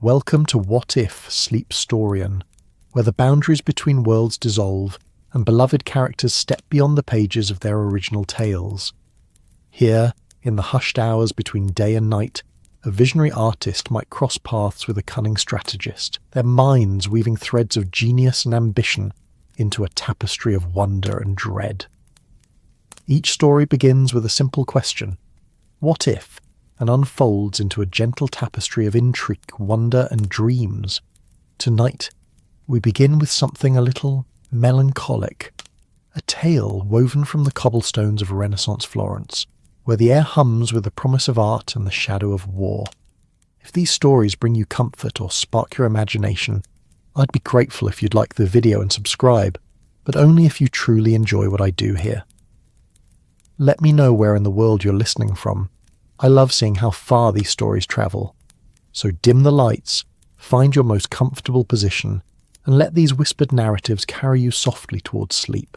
Welcome to What If, Sleep Storian, where the boundaries between worlds dissolve and beloved characters step beyond the pages of their original tales. Here, in the hushed hours between day and night, a visionary artist might cross paths with a cunning strategist, their minds weaving threads of genius and ambition into a tapestry of wonder and dread. Each story begins with a simple question, what if, and unfolds into a gentle tapestry of intrigue, wonder, and dreams. Tonight, we begin with something a little melancholic, a tale woven from the cobblestones of Renaissance Florence, where the air hums with the promise of art and the shadow of war. If these stories bring you comfort or spark your imagination, I'd be grateful if you'd like the video and subscribe, but only if you truly enjoy what I do here. Let me know where in the world you're listening from. I love seeing how far these stories travel. So dim the lights, find your most comfortable position, and let these whispered narratives carry you softly towards sleep.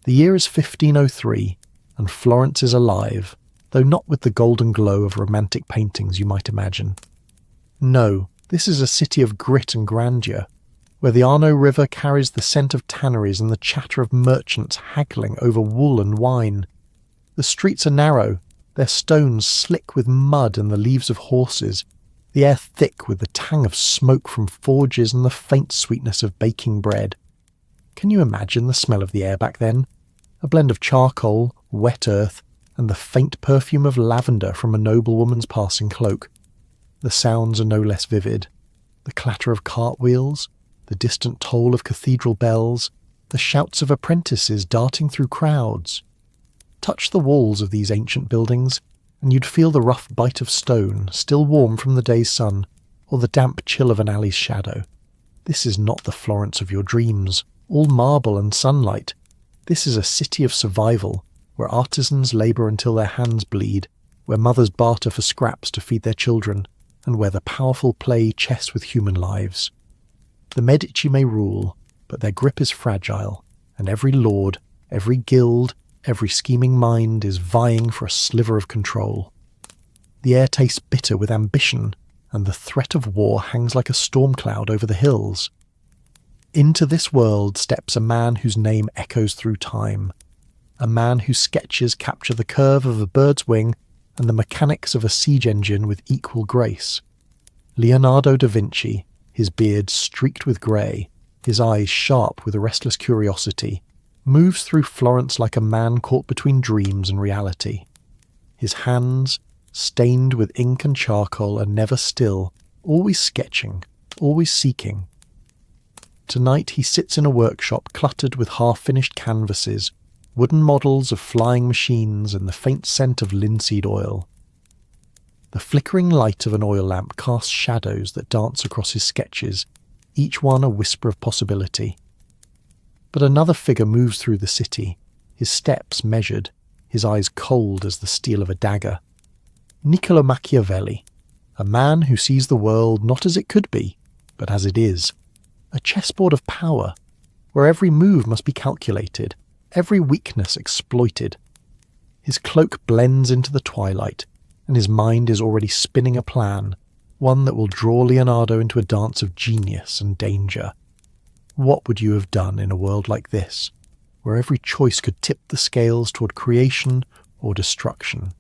The year is 1503, and Florence is alive, though not with the golden glow of romantic paintings you might imagine. No, this is a city of grit and grandeur, where the Arno River carries the scent of tanneries and the chatter of merchants haggling over wool and wine. The streets are narrow, their stones slick with mud and the leaves of horses, the air thick with the tang of smoke from forges and the faint sweetness of baking bread. Can you imagine the smell of the air back then? A blend of charcoal, wet earth, and the faint perfume of lavender from a noblewoman's passing cloak. The sounds are no less vivid. The clatter of cartwheels, the distant toll of cathedral bells, the shouts of apprentices darting through crowds. Touch the walls of these ancient buildings, and you'd feel the rough bite of stone, still warm from the day's sun, or the damp chill of an alley's shadow. This is not the Florence of your dreams, all marble and sunlight. This is a city of survival, where artisans labour until their hands bleed, where mothers barter for scraps to feed their children, and where the powerful play chess with human lives. The Medici may rule, but their grip is fragile, and every lord, every guild, every scheming mind is vying for a sliver of control. The air tastes bitter with ambition, and the threat of war hangs like a storm cloud over the hills. Into this world steps a man whose name echoes through time, a man whose sketches capture the curve of a bird's wing and the mechanics of a siege engine with equal grace. Leonardo da Vinci, his beard streaked with grey, his eyes sharp with a restless curiosity, moves through Florence like a man caught between dreams and reality. His hands, stained with ink and charcoal, are never still, always sketching, always seeking. Tonight he sits in a workshop cluttered with half-finished canvases, wooden models of flying machines, and the faint scent of linseed oil. The flickering light of an oil lamp casts shadows that dance across his sketches, each one a whisper of possibility. But another figure moves through the city, his steps measured, his eyes cold as the steel of a dagger. Niccolo Machiavelli, a man who sees the world not as it could be, but as it is. A chessboard of power, where every move must be calculated, every weakness exploited. His cloak blends into the twilight, and his mind is already spinning a plan, one that will draw Leonardo into a dance of genius and danger. What would you have done in a world like this, where every choice could tip the scales toward creation or destruction?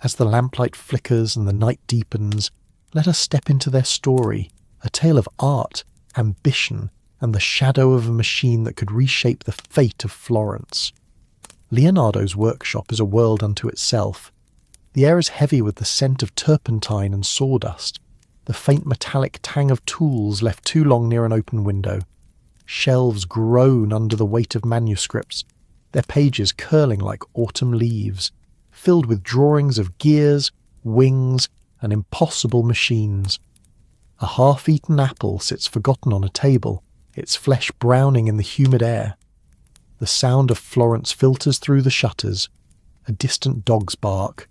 As the lamplight flickers and the night deepens, let us step into their story, a tale of art, ambition, and the shadow of a machine that could reshape the fate of Florence. Leonardo's workshop is a world unto itself. The air is heavy with the scent of turpentine and sawdust, the faint metallic tang of tools left too long near an open window. Shelves groan under the weight of manuscripts, their pages curling like autumn leaves, filled with drawings of gears, wings, and impossible machines. A half-eaten apple sits forgotten on a table, its flesh browning in the humid air. The sound of Florence filters through the shutters, a distant dog's bark,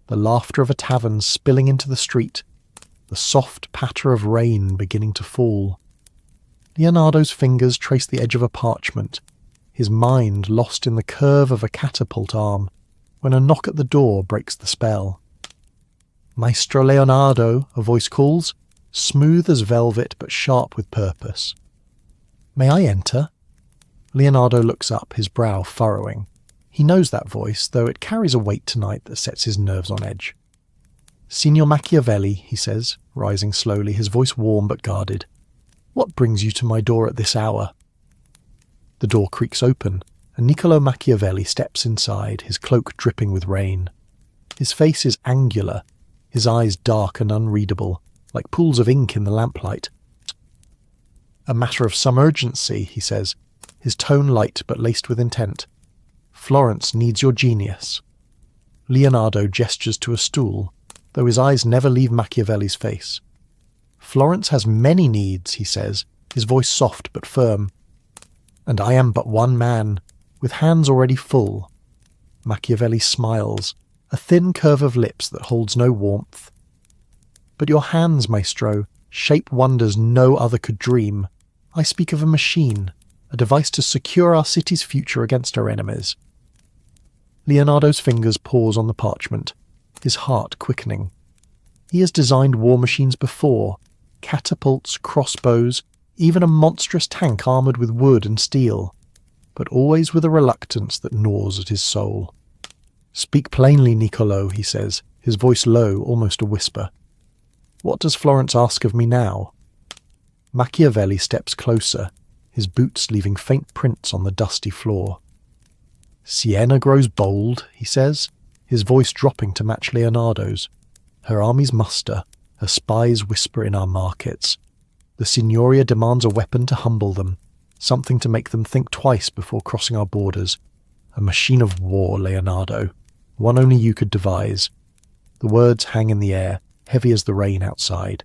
the laughter of a tavern spilling into the street, the soft patter of rain beginning to fall. Leonardo's fingers trace the edge of a parchment, his mind lost in the curve of a catapult arm, when a knock at the door breaks the spell. Maestro Leonardo, a voice calls, smooth as velvet but sharp with purpose. May I enter? Leonardo looks up, his brow furrowing. He knows that voice, though it carries a weight tonight that sets his nerves on edge. Signor Machiavelli, he says, rising slowly, his voice warm but guarded. What brings you to my door at this hour? The door creaks open, and Niccolo Machiavelli steps inside, his cloak dripping with rain. His face is angular, his eyes dark and unreadable, like pools of ink in the lamplight. A matter of some urgency, he says, his tone light but laced with intent. Florence needs your genius. Leonardo gestures to a stool, though his eyes never leave Machiavelli's face. Florence has many needs, he says, his voice soft but firm. And I am but one man, with hands already full. Machiavelli smiles, a thin curve of lips that holds no warmth. But your hands, Maestro, shape wonders no other could dream. I speak of a machine, a device to secure our city's future against our enemies. Leonardo's fingers pause on the parchment, his heart quickening. He has designed war machines before, catapults, crossbows, even a monstrous tank armoured with wood and steel, but always with a reluctance that gnaws at his soul. Speak plainly, Niccolo, he says, his voice low, almost a whisper. What does Florence ask of me now? Machiavelli steps closer, his boots leaving faint prints on the dusty floor. Siena grows bold, he says, his voice dropping to match Leonardo's. Her armies muster, her spies whisper in our markets. The Signoria demands a weapon to humble them, something to make them think twice before crossing our borders. A machine of war, Leonardo, one only you could devise. The words hang in the air, heavy as the rain outside.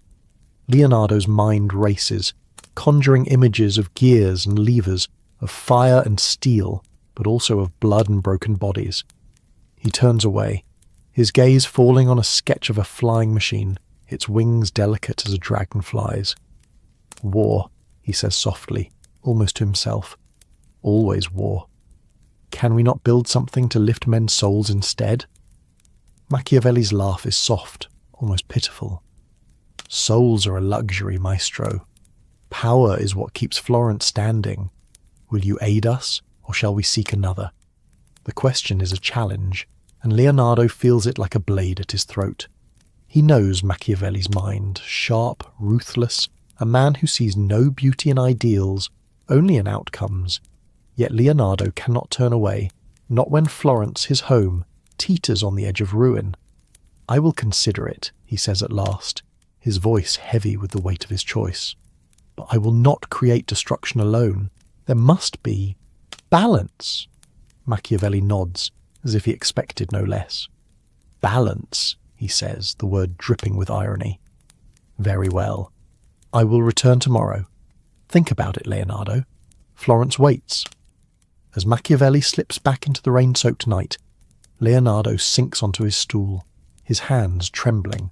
Leonardo's mind races, conjuring images of gears and levers, of fire and steel, but also of blood and broken bodies. He turns away, his gaze falling on a sketch of a flying machine, its wings delicate as a dragonfly's. War, he says softly, almost to himself. Always war. Can we not build something to lift men's souls instead? Machiavelli's laugh is soft, almost pitiful. Souls are a luxury, Maestro. Power is what keeps Florence standing. Will you aid us, or shall we seek another? The question is a challenge, and Leonardo feels it like a blade at his throat. He knows Machiavelli's mind, sharp, ruthless, a man who sees no beauty in ideals, only in outcomes. Yet Leonardo cannot turn away, not when Florence, his home, teeters on the edge of ruin. I will consider it, he says at last, his voice heavy with the weight of his choice. But I will not create destruction alone. There must be balance. Machiavelli nods, as if he expected no less. Balance, he says, the word dripping with irony. Very well. I will return tomorrow. Think about it, Leonardo. Florence waits. As Machiavelli slips back into the rain-soaked night, Leonardo sinks onto his stool, his hands trembling.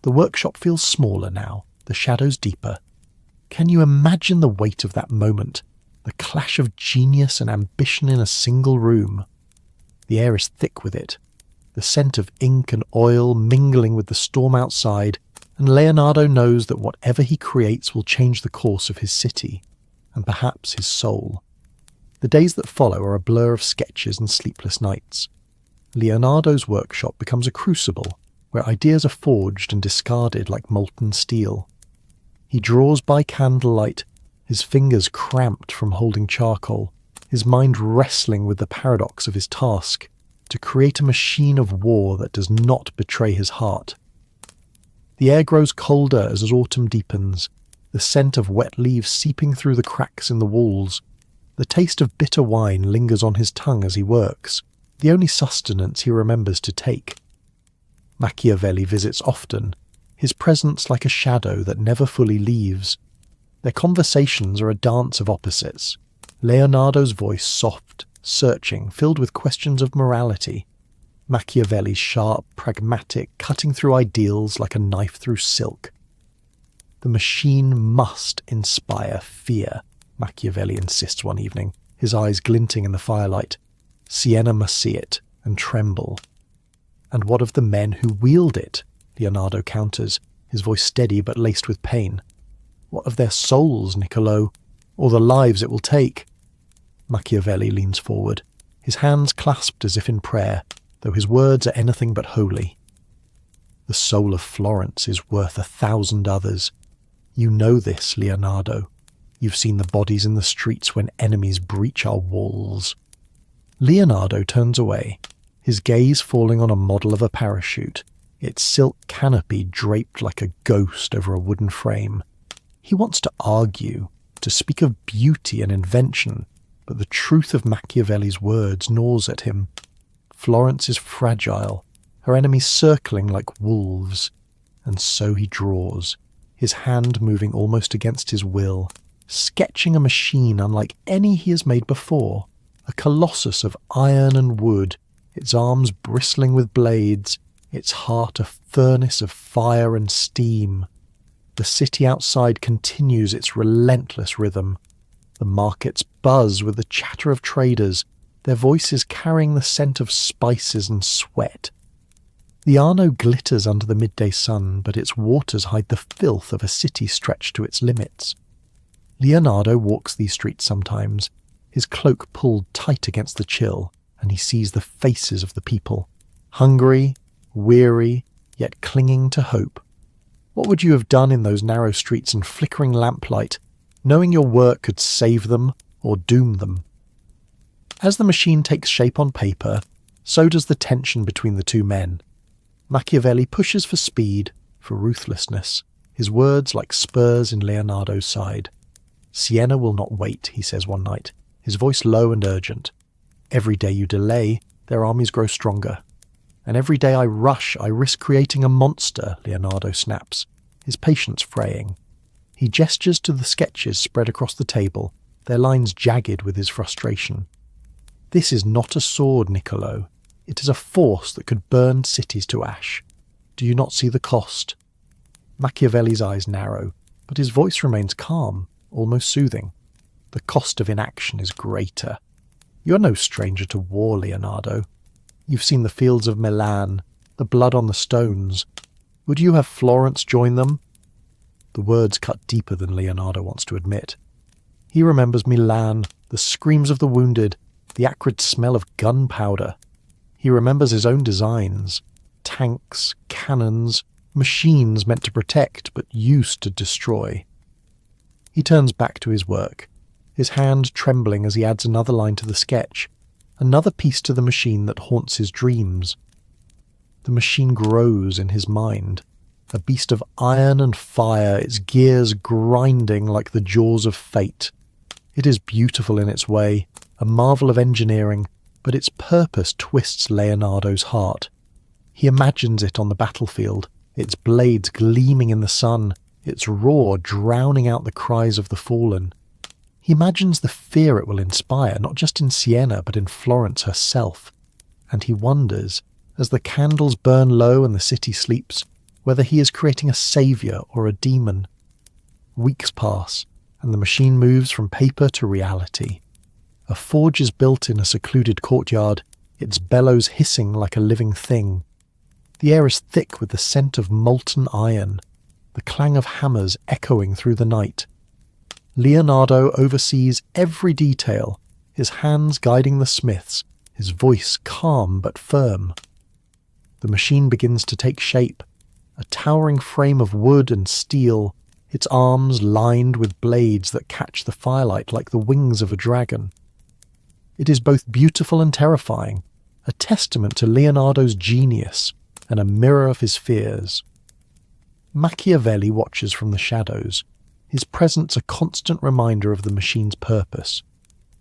The workshop feels smaller now, the shadows deeper. Can you imagine the weight of that moment, the clash of genius and ambition in a single room? The air is thick with it, the scent of ink and oil mingling with the storm outside, and Leonardo knows that whatever he creates will change the course of his city, and perhaps his soul. The days that follow are a blur of sketches and sleepless nights. Leonardo's workshop becomes a crucible where ideas are forged and discarded like molten steel. He draws by candlelight, his fingers cramped from holding charcoal, his mind wrestling with the paradox of his task, to create a machine of war that does not betray his heart. The air grows colder as autumn deepens, the scent of wet leaves seeping through the cracks in the walls. The taste of bitter wine lingers on his tongue as he works, the only sustenance he remembers to take. Machiavelli visits often, his presence like a shadow that never fully leaves. Their conversations are a dance of opposites. Leonardo's voice soft, searching, filled with questions of morality. Machiavelli's sharp, pragmatic, cutting through ideals like a knife through silk. The machine must inspire fear, Machiavelli insists one evening, his eyes glinting in the firelight. Siena must see it and tremble. And what of the men who wield it? Leonardo counters, his voice steady but laced with pain. What of their souls, Niccolo? Or the lives it will take? Machiavelli leans forward, his hands clasped as if in prayer, though his words are anything but holy. The soul of Florence is worth 1,000 others. You know this, Leonardo. You've seen the bodies in the streets when enemies breach our walls. Leonardo turns away, his gaze falling on a model of a parachute, its silk canopy draped like a ghost over a wooden frame. He wants to argue, to speak of beauty and invention, but the truth of Machiavelli's words gnaws at him. Florence is fragile, her enemies circling like wolves, and so he draws, his hand moving almost against his will, sketching a machine unlike any he has made before, a colossus of iron and wood, its arms bristling with blades, its heart a furnace of fire and steam. The city outside continues its relentless rhythm. The markets buzz with the chatter of traders, their voices carrying the scent of spices and sweat. The Arno glitters under the midday sun, but its waters hide the filth of a city stretched to its limits. Leonardo walks these streets sometimes, his cloak pulled tight against the chill, and he sees the faces of the people, hungry, weary, yet clinging to hope. What would you have done in those narrow streets and flickering lamplight, knowing your work could save them or doom them? As the machine takes shape on paper, so does the tension between the two men. Machiavelli pushes for speed, for ruthlessness, his words like spurs in Leonardo's side. Siena will not wait, he says one night, his voice low and urgent. Every day you delay, their armies grow stronger. And every day I rush, I risk creating a monster, Leonardo snaps, his patience fraying. He gestures to the sketches spread across the table, their lines jagged with his frustration. This is not a sword, Niccolo. It is a force that could burn cities to ash. Do you not see the cost? Machiavelli's eyes narrow, but his voice remains calm, almost soothing. The cost of inaction is greater. You are no stranger to war, Leonardo. You've seen the fields of Milan, the blood on the stones. Would you have Florence join them? The words cut deeper than Leonardo wants to admit. He remembers Milan, the screams of the wounded, the acrid smell of gunpowder. He remembers his own designs, tanks, cannons, machines meant to protect but used to destroy. He turns back to his work, his hand trembling as he adds another line to the sketch, another piece to the machine that haunts his dreams. The machine grows in his mind, a beast of iron and fire, its gears grinding like the jaws of fate. It is beautiful in its way, a marvel of engineering, but its purpose twists Leonardo's heart. He imagines it on the battlefield, its blades gleaming in the sun, its roar drowning out the cries of the fallen. He imagines the fear it will inspire, not just in Siena, but in Florence herself. And he wonders, as the candles burn low and the city sleeps, whether he is creating a saviour or a demon. Weeks pass, and the machine moves from paper to reality. A forge is built in a secluded courtyard, its bellows hissing like a living thing. The air is thick with the scent of molten iron, the clang of hammers echoing through the night. Leonardo oversees every detail, his hands guiding the smiths, his voice calm but firm. The machine begins to take shape, a towering frame of wood and steel, its arms lined with blades that catch the firelight like the wings of a dragon. It is both beautiful and terrifying, a testament to Leonardo's genius and a mirror of his fears. Machiavelli watches from the shadows, his presence a constant reminder of the machine's purpose.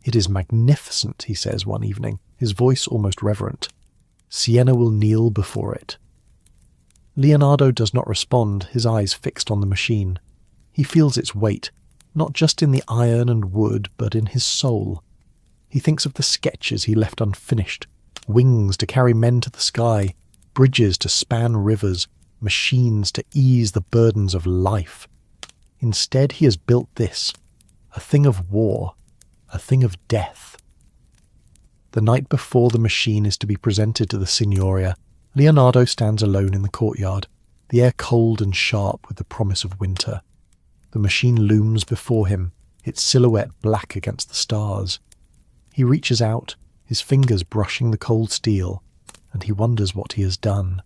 It is magnificent, he says one evening, his voice almost reverent. Siena will kneel before it. Leonardo does not respond, his eyes fixed on the machine. He feels its weight, not just in the iron and wood, but in his soul. He thinks of the sketches he left unfinished, wings to carry men to the sky, bridges to span rivers, machines to ease the burdens of life. Instead, he has built this, a thing of war, a thing of death. The night before the machine is to be presented to the Signoria, Leonardo stands alone in the courtyard, the air cold and sharp with the promise of winter. The machine looms before him, its silhouette black against the stars. He reaches out, his fingers brushing the cold steel, and he wonders what he has done.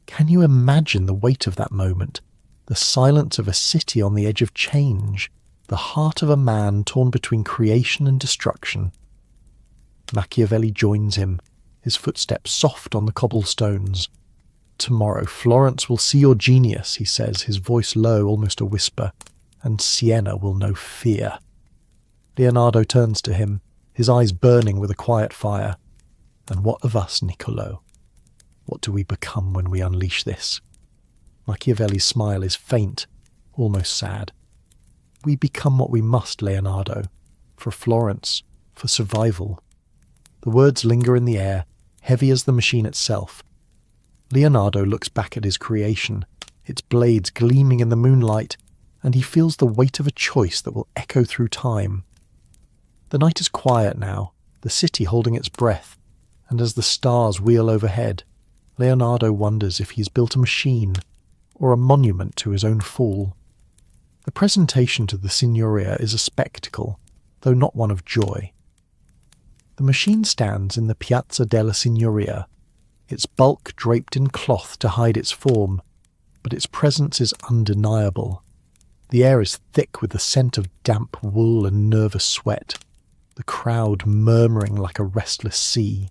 Can you imagine the weight of that moment? The silence of a city on the edge of change, the heart of a man torn between creation and destruction. Machiavelli joins him, his footsteps soft on the cobblestones. "Tomorrow Florence will see your genius," he says, his voice low, almost a whisper, "and Siena will know fear." Leonardo turns to him, his eyes burning with a quiet fire. "And what of us, Niccolo? What do we become when we unleash this?" Machiavelli's smile is faint, almost sad. "We become what we must, Leonardo, for Florence, for survival." The words linger in the air, heavy as the machine itself. Leonardo looks back at his creation, its blades gleaming in the moonlight, and he feels the weight of a choice that will echo through time. The night is quiet now, the city holding its breath, and as the stars wheel overhead, Leonardo wonders if he's built a machine or a monument to his own fall. The presentation to the Signoria is a spectacle, though not one of joy. The machine stands in the Piazza della Signoria, its bulk draped in cloth to hide its form, but its presence is undeniable. The air is thick with the scent of damp wool and nervous sweat, the crowd murmuring like a restless sea.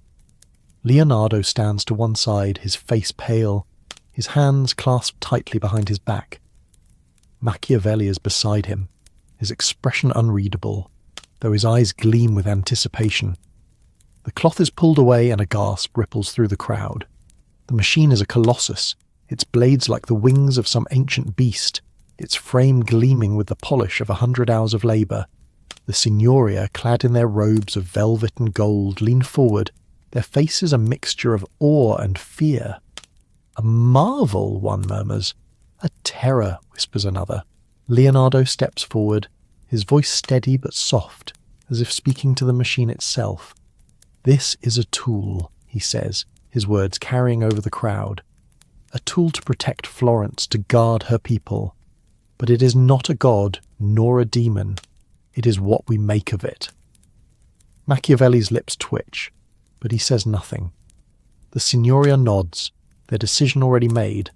Leonardo stands to one side, his face pale, his hands clasped tightly behind his back. Machiavelli is beside him, his expression unreadable, though his eyes gleam with anticipation. The cloth is pulled away and a gasp ripples through the crowd. The machine is a colossus, its blades like the wings of some ancient beast, its frame gleaming with the polish of 100 hours of labour. The Signoria, clad in their robes of velvet and gold, lean forward, their faces a mixture of awe and fear. "A marvel," one murmurs. "A terror," whispers another. Leonardo steps forward, his voice steady but soft, as if speaking to the machine itself. "This is a tool," he says, his words carrying over the crowd. "A tool to protect Florence, to guard her people. But it is not a god, nor a demon. It is what we make of it." Machiavelli's lips twitch, but he says nothing. The Signoria nods, their decision already made.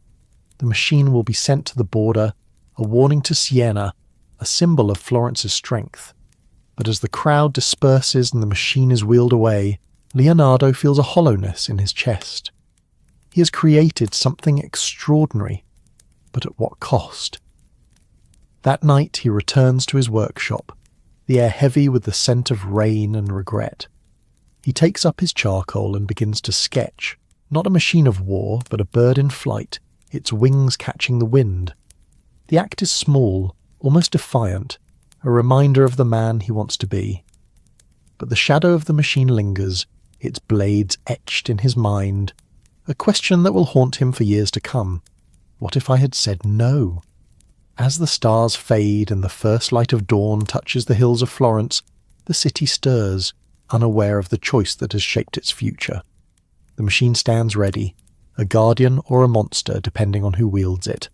The machine will be sent to the border, a warning to Siena, a symbol of Florence's strength. But as the crowd disperses and the machine is wheeled away, Leonardo feels a hollowness in his chest. He has created something extraordinary, but at what cost? That night he returns to his workshop, the air heavy with the scent of rain and regret. He takes up his charcoal and begins to sketch, not a machine of war, but a bird in flight, its wings catching the wind. The act is small, almost defiant, a reminder of the man he wants to be. But the shadow of the machine lingers, its blades etched in his mind, a question that will haunt him for years to come. What if I had said no? As the stars fade and the first light of dawn touches the hills of Florence, the city stirs, unaware of the choice that has shaped its future. The machine stands ready, a guardian or a monster depending on who wields it.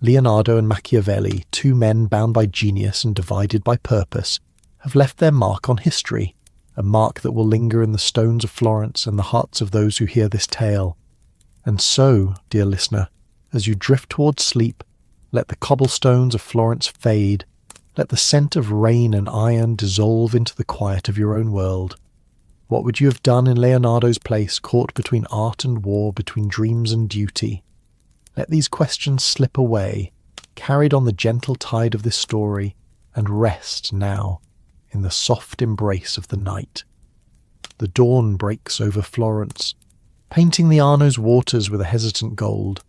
Leonardo and Machiavelli, two men bound by genius and divided by purpose, have left their mark on history, a mark that will linger in the stones of Florence and the hearts of those who hear this tale. And so, dear listener, as you drift towards sleep, let the cobblestones of Florence fade, let the scent of rain and iron dissolve into the quiet of your own world. What would you have done in Leonardo's place, caught between art and war, between dreams and duty? Let these questions slip away, carried on the gentle tide of this story, and rest now in the soft embrace of the night. The dawn breaks over Florence, painting the Arno's waters with a hesitant gold,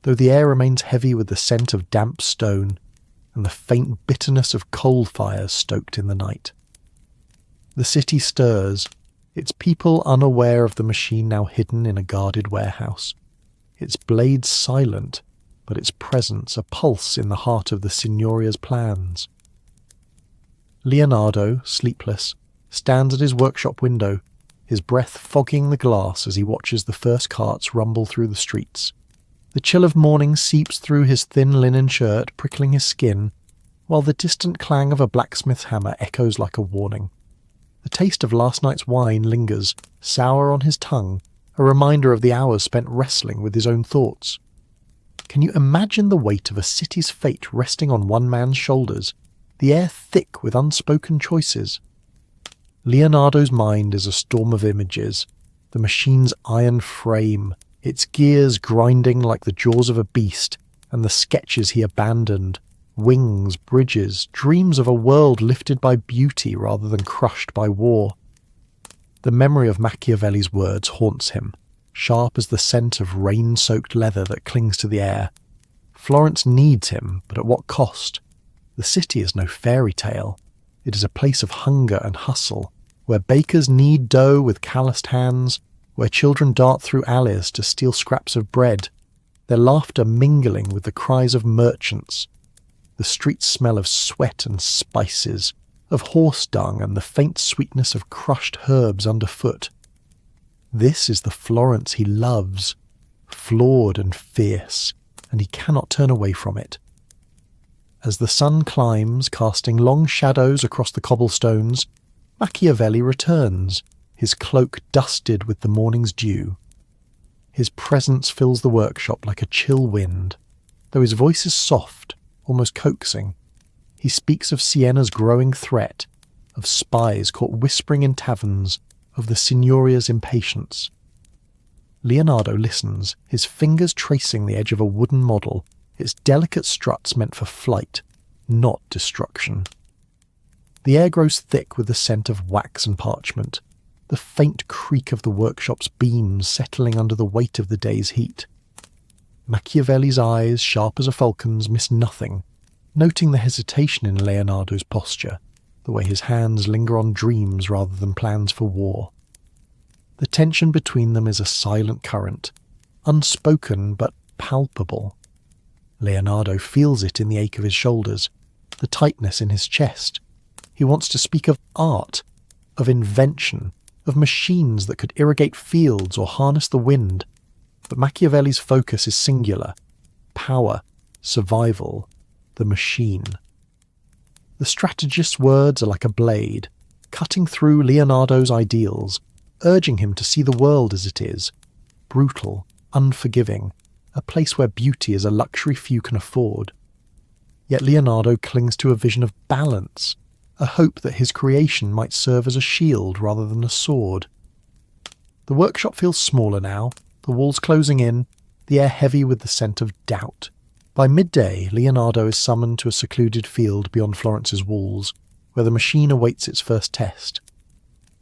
though the air remains heavy with the scent of damp stone and the faint bitterness of coal fires stoked in the night. The city stirs, its people unaware of the machine now hidden in a guarded warehouse, its blades silent, but its presence a pulse in the heart of the Signoria's plans. Leonardo, sleepless, stands at his workshop window, his breath fogging the glass as he watches the first carts rumble through the streets. The chill of morning seeps through his thin linen shirt, prickling his skin, while the distant clang of a blacksmith's hammer echoes like a warning. The taste of last night's wine lingers, sour on his tongue, a reminder of the hours spent wrestling with his own thoughts. Can you imagine the weight of a city's fate resting on one man's shoulders, the air thick with unspoken choices? Leonardo's mind is a storm of images, the machine's iron frame, its gears grinding like the jaws of a beast, and the sketches he abandoned, wings, bridges, dreams of a world lifted by beauty rather than crushed by war. The memory of Machiavelli's words haunts him, sharp as the scent of rain-soaked leather that clings to the air. Florence needs him, but at what cost? The city is no fairy tale. It is a place of hunger and hustle, where bakers knead dough with calloused hands, where children dart through alleys to steal scraps of bread, their laughter mingling with the cries of merchants. The streets smell of sweat and spices, of horse dung and the faint sweetness of crushed herbs underfoot. This is the Florence he loves, flawed and fierce, and he cannot turn away from it. As the sun climbs, casting long shadows across the cobblestones, Machiavelli returns, his cloak dusted with the morning's dew. His presence fills the workshop like a chill wind, though his voice is soft, almost coaxing. He speaks of Siena's growing threat, of spies caught whispering in taverns, of the signoria's impatience. Leonardo listens, his fingers tracing the edge of a wooden model, its delicate struts meant for flight, not destruction. The air grows thick with the scent of wax and parchment, the faint creak of the workshop's beams settling under the weight of the day's heat. Machiavelli's eyes, sharp as a falcon's, miss nothing, noting the hesitation in Leonardo's posture, the way his hands linger on dreams rather than plans for war. The tension between them is a silent current, unspoken but palpable. Leonardo feels it in the ache of his shoulders, the tightness in his chest. He wants to speak of art, of invention, of machines that could irrigate fields or harness the wind. But Machiavelli's focus is singular: power, survival, the machine. The strategist's words are like a blade, cutting through Leonardo's ideals, urging him to see the world as it is, brutal, unforgiving, a place where beauty is a luxury few can afford. Yet Leonardo clings to a vision of balance, a hope that his creation might serve as a shield rather than a sword. The workshop feels smaller now, the walls closing in, the air heavy with the scent of doubt. By midday, Leonardo is summoned to a secluded field beyond Florence's walls, where the machine awaits its first test.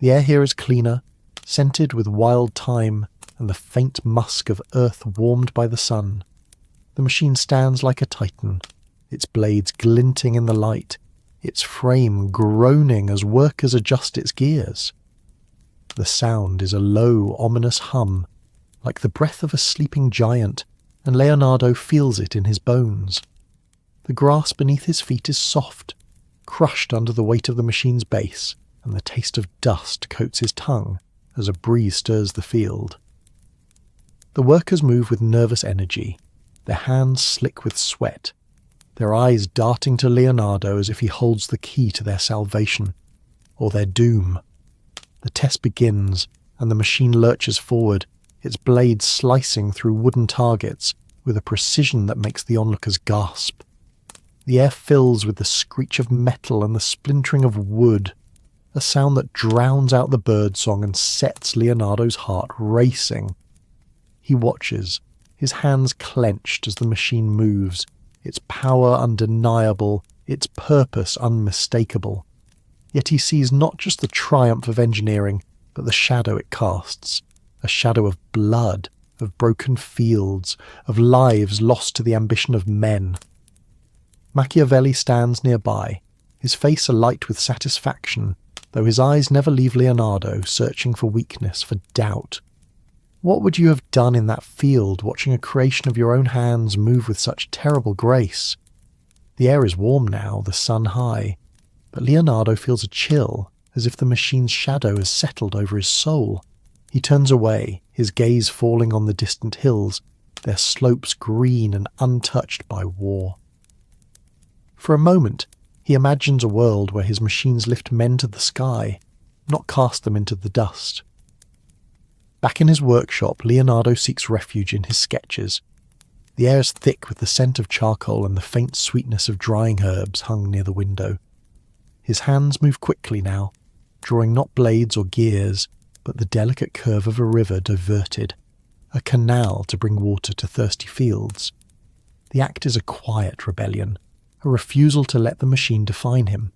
The air here is cleaner, scented with wild thyme and the faint musk of earth warmed by the sun. The machine stands like a titan, its blades glinting in the light, its frame groaning as workers adjust its gears. The sound is a low, ominous hum, like the breath of a sleeping giant, and Leonardo feels it in his bones. The grass beneath his feet is soft, crushed under the weight of the machine's base, and the taste of dust coats his tongue as a breeze stirs the field. The workers move with nervous energy, their hands slick with sweat, their eyes darting to Leonardo as if he holds the key to their salvation, or their doom. The test begins, and the machine lurches forward, its blades slicing through wooden targets with a precision that makes the onlookers gasp. The air fills with the screech of metal and the splintering of wood, a sound that drowns out the birdsong and sets Leonardo's heart racing. He watches, his hands clenched as the machine moves, its power undeniable, its purpose unmistakable. Yet he sees not just the triumph of engineering, but the shadow it casts, a shadow of blood, of broken fields, of lives lost to the ambition of men. Machiavelli stands nearby, his face alight with satisfaction, though his eyes never leave Leonardo, searching for weakness, for doubt. What would you have done in that field, watching a creation of your own hands move with such terrible grace? The air is warm now, the sun high, but Leonardo feels a chill, as if the machine's shadow has settled over his soul. He turns away, his gaze falling on the distant hills, their slopes green and untouched by war. For a moment, he imagines a world where his machines lift men to the sky, not cast them into the dust. Back in his workshop, Leonardo seeks refuge in his sketches. The air is thick with the scent of charcoal and the faint sweetness of drying herbs hung near the window. His hands move quickly now, drawing not blades or gears, but the delicate curve of a river diverted, a canal to bring water to thirsty fields. The act is a quiet rebellion, a refusal to let the machine define him.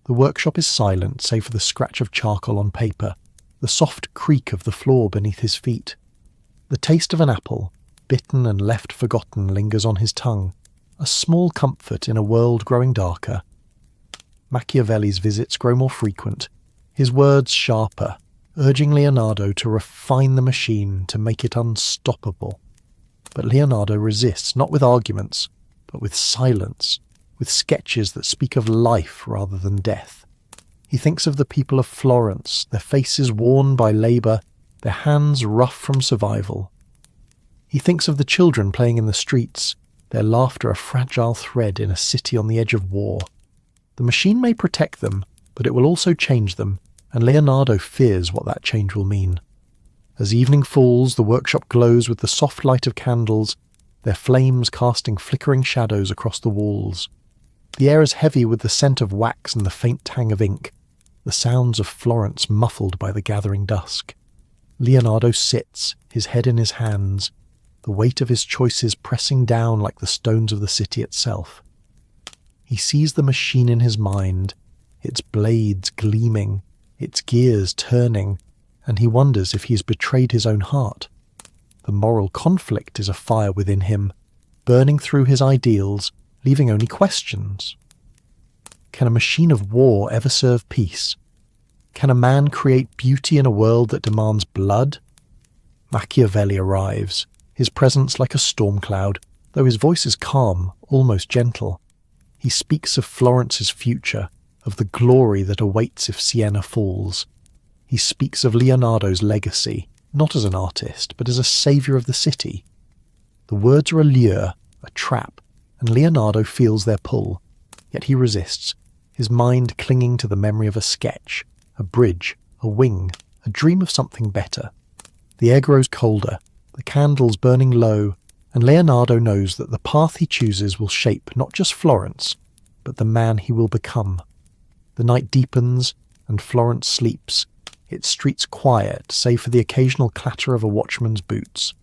The workshop is silent save for the scratch of charcoal on paper, the soft creak of the floor beneath his feet. The taste of an apple, bitten and left forgotten, lingers on his tongue, a small comfort in a world growing darker. Machiavelli's visits grow more frequent, his words sharper, urging Leonardo to refine the machine to make it unstoppable. But Leonardo resists, not with arguments, but with silence, with sketches that speak of life rather than death. He thinks of the people of Florence, their faces worn by labour, their hands rough from survival. He thinks of the children playing in the streets, their laughter a fragile thread in a city on the edge of war. The machine may protect them, but it will also change them, and Leonardo fears what that change will mean. As evening falls, the workshop glows with the soft light of candles, their flames casting flickering shadows across the walls. The air is heavy with the scent of wax and the faint tang of ink, the sounds of Florence muffled by the gathering dusk. Leonardo sits, his head in his hands, the weight of his choices pressing down like the stones of the city itself. He sees the machine in his mind, its blades gleaming, its gears turning, and he wonders if he has betrayed his own heart. The moral conflict is a fire within him, burning through his ideals, leaving only questions. Can a machine of war ever serve peace? Can a man create beauty in a world that demands blood? Machiavelli arrives, his presence like a storm cloud, though his voice is calm, almost gentle. He speaks of Florence's future, of the glory that awaits if Siena falls. He speaks of Leonardo's legacy, not as an artist, but as a saviour of the city. The words are a lure, a trap, and Leonardo feels their pull, yet he resists, his mind clinging to the memory of a sketch, a bridge, a wing, a dream of something better. The air grows colder, the candles burning low, and Leonardo knows that the path he chooses will shape not just Florence, but the man he will become. The night deepens, and Florence sleeps, its streets quiet save for the occasional clatter of a watchman's boots.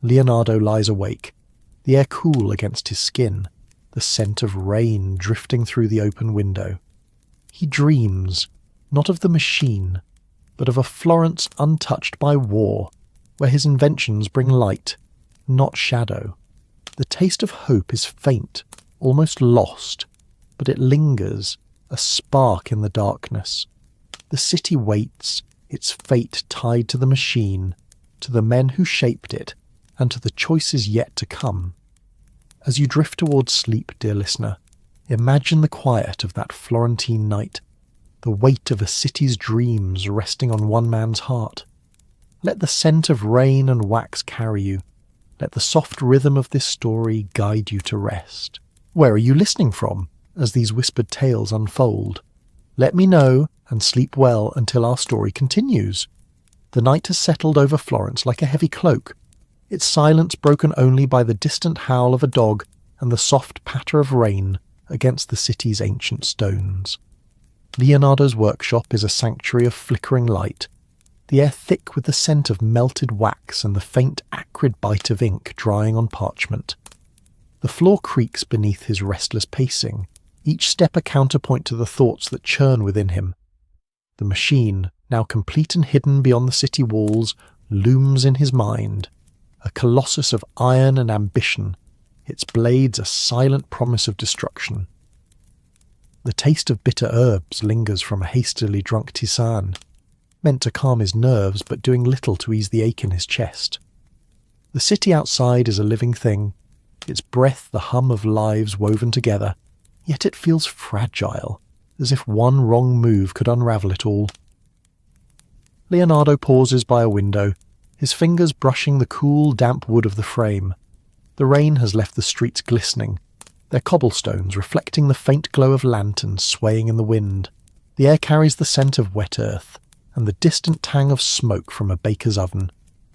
Leonardo lies awake, the air cool against his skin, the scent of rain drifting through the open window. He dreams, not of the machine, but of a Florence untouched by war, where his inventions bring light, not shadow. The taste of hope is faint, almost lost, but it lingers, a spark in the darkness. The city waits, its fate tied to the machine, to the men who shaped it, and to the choices yet to come. As you drift towards sleep, dear listener, imagine the quiet of that Florentine night, the weight of a city's dreams resting on one man's heart. Let the scent of rain and wax carry you. Let the soft rhythm of this story guide you to rest. Where are you listening from as these whispered tales unfold? Let me know, and sleep well until our story continues. The night has settled over Florence like a heavy cloak, its silence broken only by the distant howl of a dog and the soft patter of rain against the city's ancient stones. Leonardo's workshop is a sanctuary of flickering light, the air thick with the scent of melted wax and the faint acrid bite of ink drying on parchment. The floor creaks beneath his restless pacing, each step a counterpoint to the thoughts that churn within him. The machine, now complete and hidden beyond the city walls, looms in his mind, a colossus of iron and ambition, its blades a silent promise of destruction. The taste of bitter herbs lingers from a hastily drunk tisane, meant to calm his nerves but doing little to ease the ache in his chest. The city outside is a living thing, its breath the hum of lives woven together, yet it feels fragile, as if one wrong move could unravel it all. Leonardo pauses by a window, his fingers brushing the cool, damp wood of the frame. The rain has left the streets glistening, their cobblestones reflecting the faint glow of lanterns swaying in the wind. The air carries the scent of wet earth, and the distant tang of smoke from a baker's oven,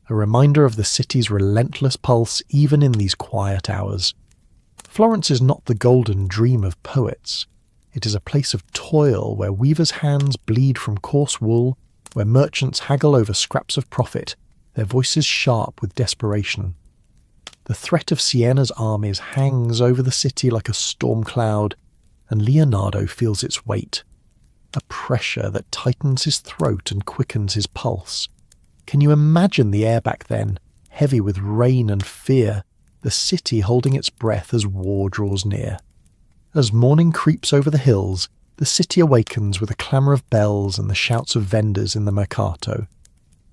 a reminder of the city's relentless pulse even in these quiet hours. Florence is not the golden dream of poets. It is a place of toil where weavers' hands bleed from coarse wool, where merchants haggle over scraps of profit, their voices sharp with desperation. The threat of Siena's armies hangs over the city like a storm cloud, and Leonardo feels its weight, a pressure that tightens his throat and quickens his pulse. Can you imagine the air back then, heavy with rain and fear, the city holding its breath as war draws near? As morning creeps over the hills, the city awakens with a clamour of bells and the shouts of vendors in the mercato.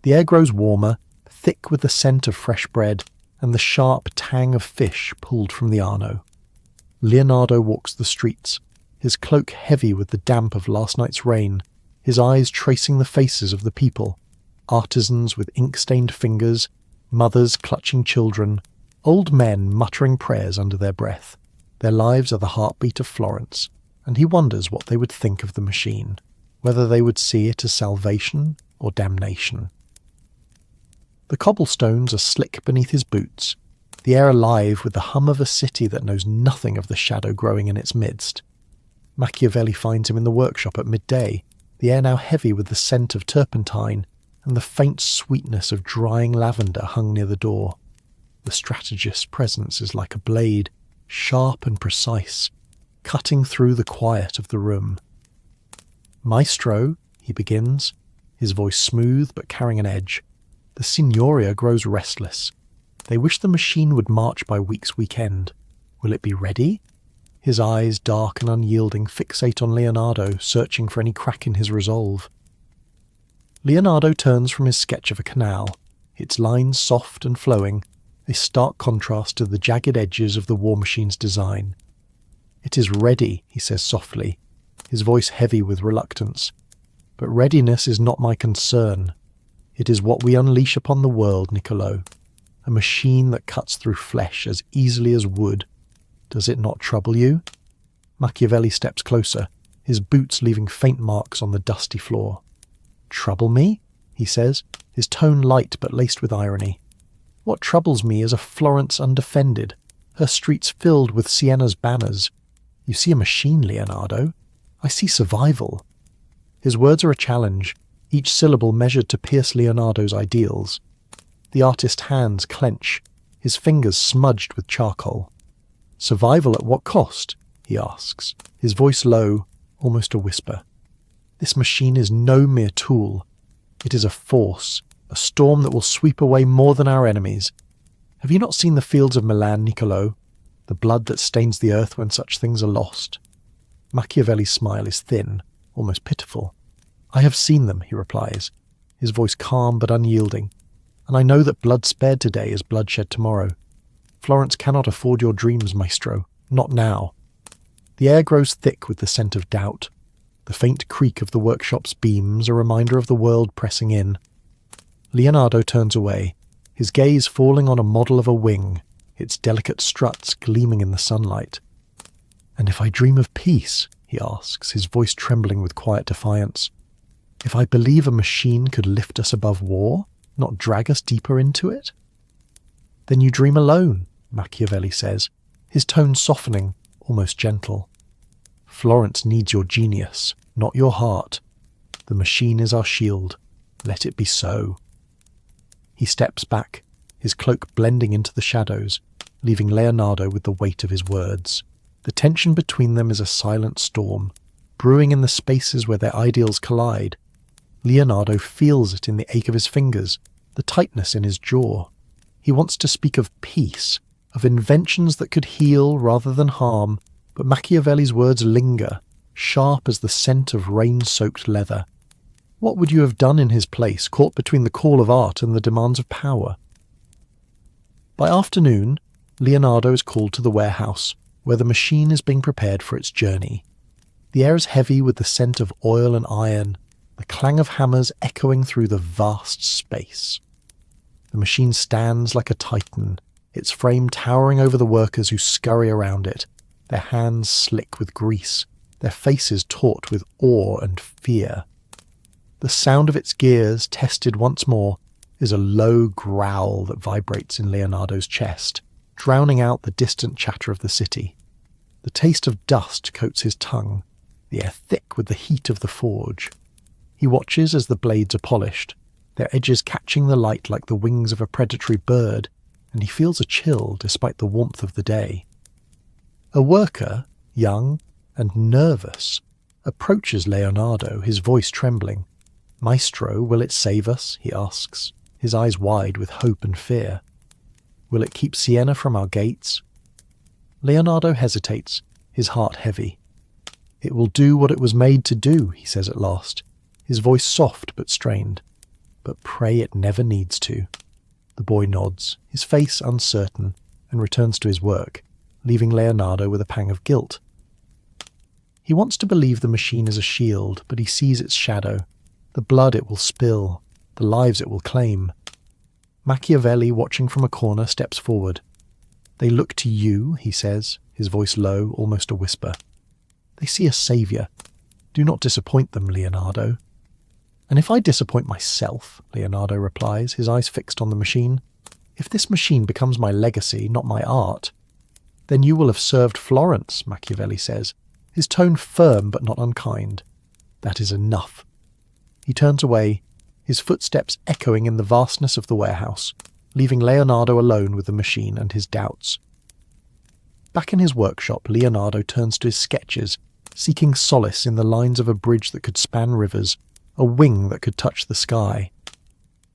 The air grows warmer, thick with the scent of fresh bread and the sharp tang of fish pulled from the Arno. Leonardo walks the streets, his cloak heavy with the damp of last night's rain, his eyes tracing the faces of the people, artisans with ink-stained fingers, mothers clutching children, old men muttering prayers under their breath. Their lives are the heartbeat of Florence, and he wonders what they would think of the machine, whether they would see it as salvation or damnation. The cobblestones are slick beneath his boots, the air alive with the hum of a city that knows nothing of the shadow growing in its midst. Machiavelli finds him in the workshop at midday, the air now heavy with the scent of turpentine and the faint sweetness of drying lavender hung near the door. The strategist's presence is like a blade, sharp and precise, cutting through the quiet of the room. "Maestro," he begins, his voice smooth but carrying an edge. The Signoria grows restless. They wish the machine would march by week's weekend. Will it be ready? His eyes, dark and unyielding, fixate on Leonardo, searching for any crack in his resolve. Leonardo turns from his sketch of a canal, its lines soft and flowing, a stark contrast to the jagged edges of the war machine's design. "It is ready," he says softly, his voice heavy with reluctance. "But readiness is not my concern. It is what we unleash upon the world, Niccolo. A machine that cuts through flesh as easily as wood. Does it not trouble you?" Machiavelli steps closer, his boots leaving faint marks on the dusty floor. "Trouble me?" he says, his tone light but laced with irony. "What troubles me is a Florence undefended, her streets filled with Siena's banners. You see a machine, Leonardo. I see survival." His words are a challenge, each syllable measured to pierce Leonardo's ideals. The artist's hands clench, his fingers smudged with charcoal. "Survival at what cost?" he asks, his voice low, almost a whisper. "This machine is no mere tool. It is a force, a storm that will sweep away more than our enemies. Have you not seen the fields of Milan, Niccolo? The blood that stains the earth when such things are lost?" Machiavelli's smile is thin, almost pitiful. "I have seen them," he replies, his voice calm but unyielding, "and I know that blood spared today is bloodshed tomorrow. Florence cannot afford your dreams, Maestro, not now." The air grows thick with the scent of doubt. The faint creak of the workshop's beams, a reminder of the world pressing in. Leonardo turns away, his gaze falling on a model of a wing, its delicate struts gleaming in the sunlight. "And if I dream of peace?" he asks, his voice trembling with quiet defiance. "If I believe a machine could lift us above war, not drag us deeper into it?" "Then you dream alone," Machiavelli says, his tone softening, almost gentle. "Florence needs your genius, not your heart. The machine is our shield. Let it be so." He steps back, his cloak blending into the shadows, leaving Leonardo with the weight of his words. The tension between them is a silent storm, brewing in the spaces where their ideals collide. Leonardo feels it in the ache of his fingers, the tightness in his jaw. He wants to speak of peace, of inventions that could heal rather than harm, but Machiavelli's words linger, sharp as the scent of rain-soaked leather. What would you have done in his place, caught between the call of art and the demands of power? By afternoon, Leonardo is called to the warehouse, where the machine is being prepared for its journey. The air is heavy with the scent of oil and iron, the clang of hammers echoing through the vast space. The machine stands like a titan, its frame towering over the workers who scurry around it, their hands slick with grease, their faces taut with awe and fear. The sound of its gears, tested once more, is a low growl that vibrates in Leonardo's chest, drowning out the distant chatter of the city. The taste of dust coats his tongue, the air thick with the heat of the forge. He watches as the blades are polished, their edges catching the light like the wings of a predatory bird, and he feels a chill despite the warmth of the day. A worker, young and nervous, approaches Leonardo, his voice trembling. "Maestro, will it save us?" he asks, his eyes wide with hope and fear. "Will it keep Siena from our gates?" Leonardo hesitates, his heart heavy. "It will do what it was made to do," he says at last, his voice soft but strained. "But pray it never needs to." The boy nods, his face uncertain, and returns to his work, leaving Leonardo with a pang of guilt. He wants to believe the machine is a shield, but he sees its shadow, the blood it will spill, the lives it will claim. Machiavelli, watching from a corner, steps forward. "They look to you," he says, his voice low, almost a whisper. "They see a saviour. Do not disappoint them, Leonardo." "And if I disappoint myself," Leonardo replies, his eyes fixed on the machine, "if this machine becomes my legacy, not my art, then you will have served Florence," Machiavelli says, his tone firm but not unkind. "That is enough." He turns away, his footsteps echoing in the vastness of the warehouse, leaving Leonardo alone with the machine and his doubts. Back in his workshop, Leonardo turns to his sketches, seeking solace in the lines of a bridge that could span rivers, a wing that could touch the sky.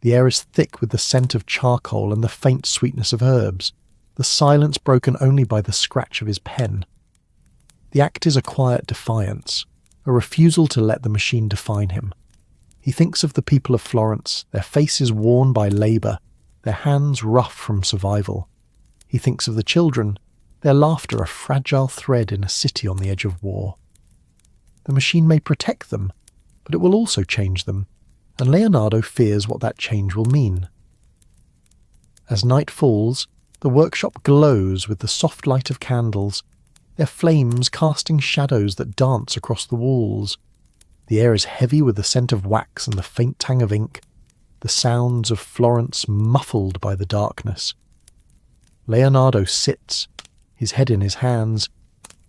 The air is thick with the scent of charcoal and the faint sweetness of herbs, the silence broken only by the scratch of his pen. The act is a quiet defiance, a refusal to let the machine define him. He thinks of the people of Florence, their faces worn by labour, their hands rough from survival. He thinks of the children, their laughter a fragile thread in a city on the edge of war. The machine may protect them, but it will also change them, and Leonardo fears what that change will mean. As night falls, the workshop glows with the soft light of candles, their flames casting shadows that dance across the walls. The air is heavy with the scent of wax and the faint tang of ink, the sounds of Florence muffled by the darkness. Leonardo sits, his head in his hands,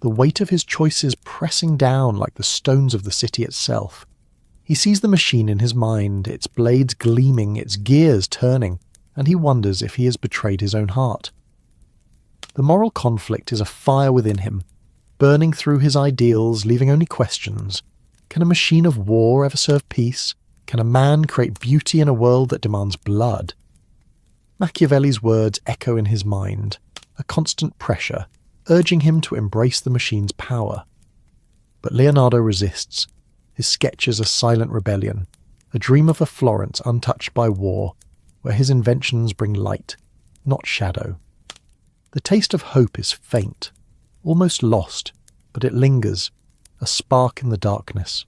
the weight of his choices pressing down like the stones of the city itself. He sees the machine in his mind, its blades gleaming, its gears turning, and he wonders if he has betrayed his own heart. The moral conflict is a fire within him, burning through his ideals, leaving only questions. Can a machine of war ever serve peace? Can a man create beauty in a world that demands blood? Machiavelli's words echo in his mind, a constant pressure, urging him to embrace the machine's power. But Leonardo resists. His sketch is a silent rebellion, a dream of a Florence untouched by war, where his inventions bring light, not shadow. The taste of hope is faint, almost lost, but it lingers, a spark in the darkness.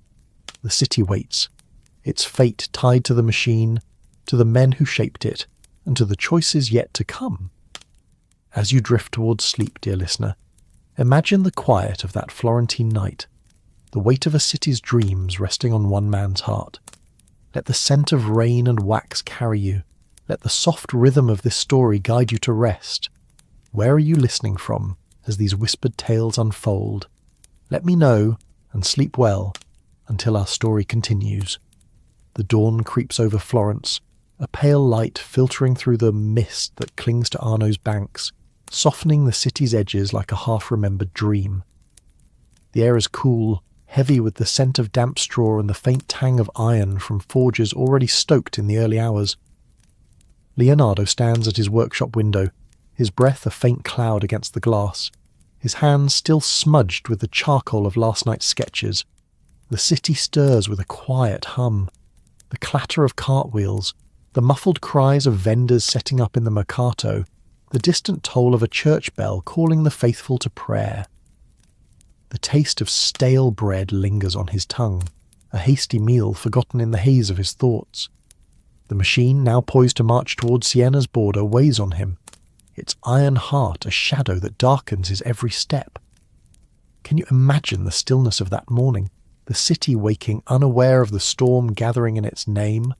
The city waits, its fate tied to the machine, to the men who shaped it, and to the choices yet to come. As you drift towards sleep, dear listener, imagine the quiet of that Florentine night, the weight of a city's dreams resting on one man's heart. Let the scent of rain and wax carry you. Let the soft rhythm of this story guide you to rest. Where are you listening from as these whispered tales unfold? Let me know, and sleep well until our story continues. The dawn creeps over Florence, a pale light filtering through the mist that clings to Arno's banks, softening the city's edges like a half-remembered dream. The air is cool, heavy with the scent of damp straw and the faint tang of iron from forges already stoked in the early hours. Leonardo stands at his workshop window, his breath a faint cloud against the glass, his hands still smudged with the charcoal of last night's sketches. The city stirs with a quiet hum. The clatter of cartwheels, the muffled cries of vendors setting up in the mercato, the distant toll of a church bell calling the faithful to prayer. The taste of stale bread lingers on his tongue, a hasty meal forgotten in the haze of his thoughts. The machine, now poised to march towards Siena's border, weighs on him, its iron heart a shadow that darkens his every step. Can you imagine the stillness of that morning, the city waking unaware of the storm gathering in its name?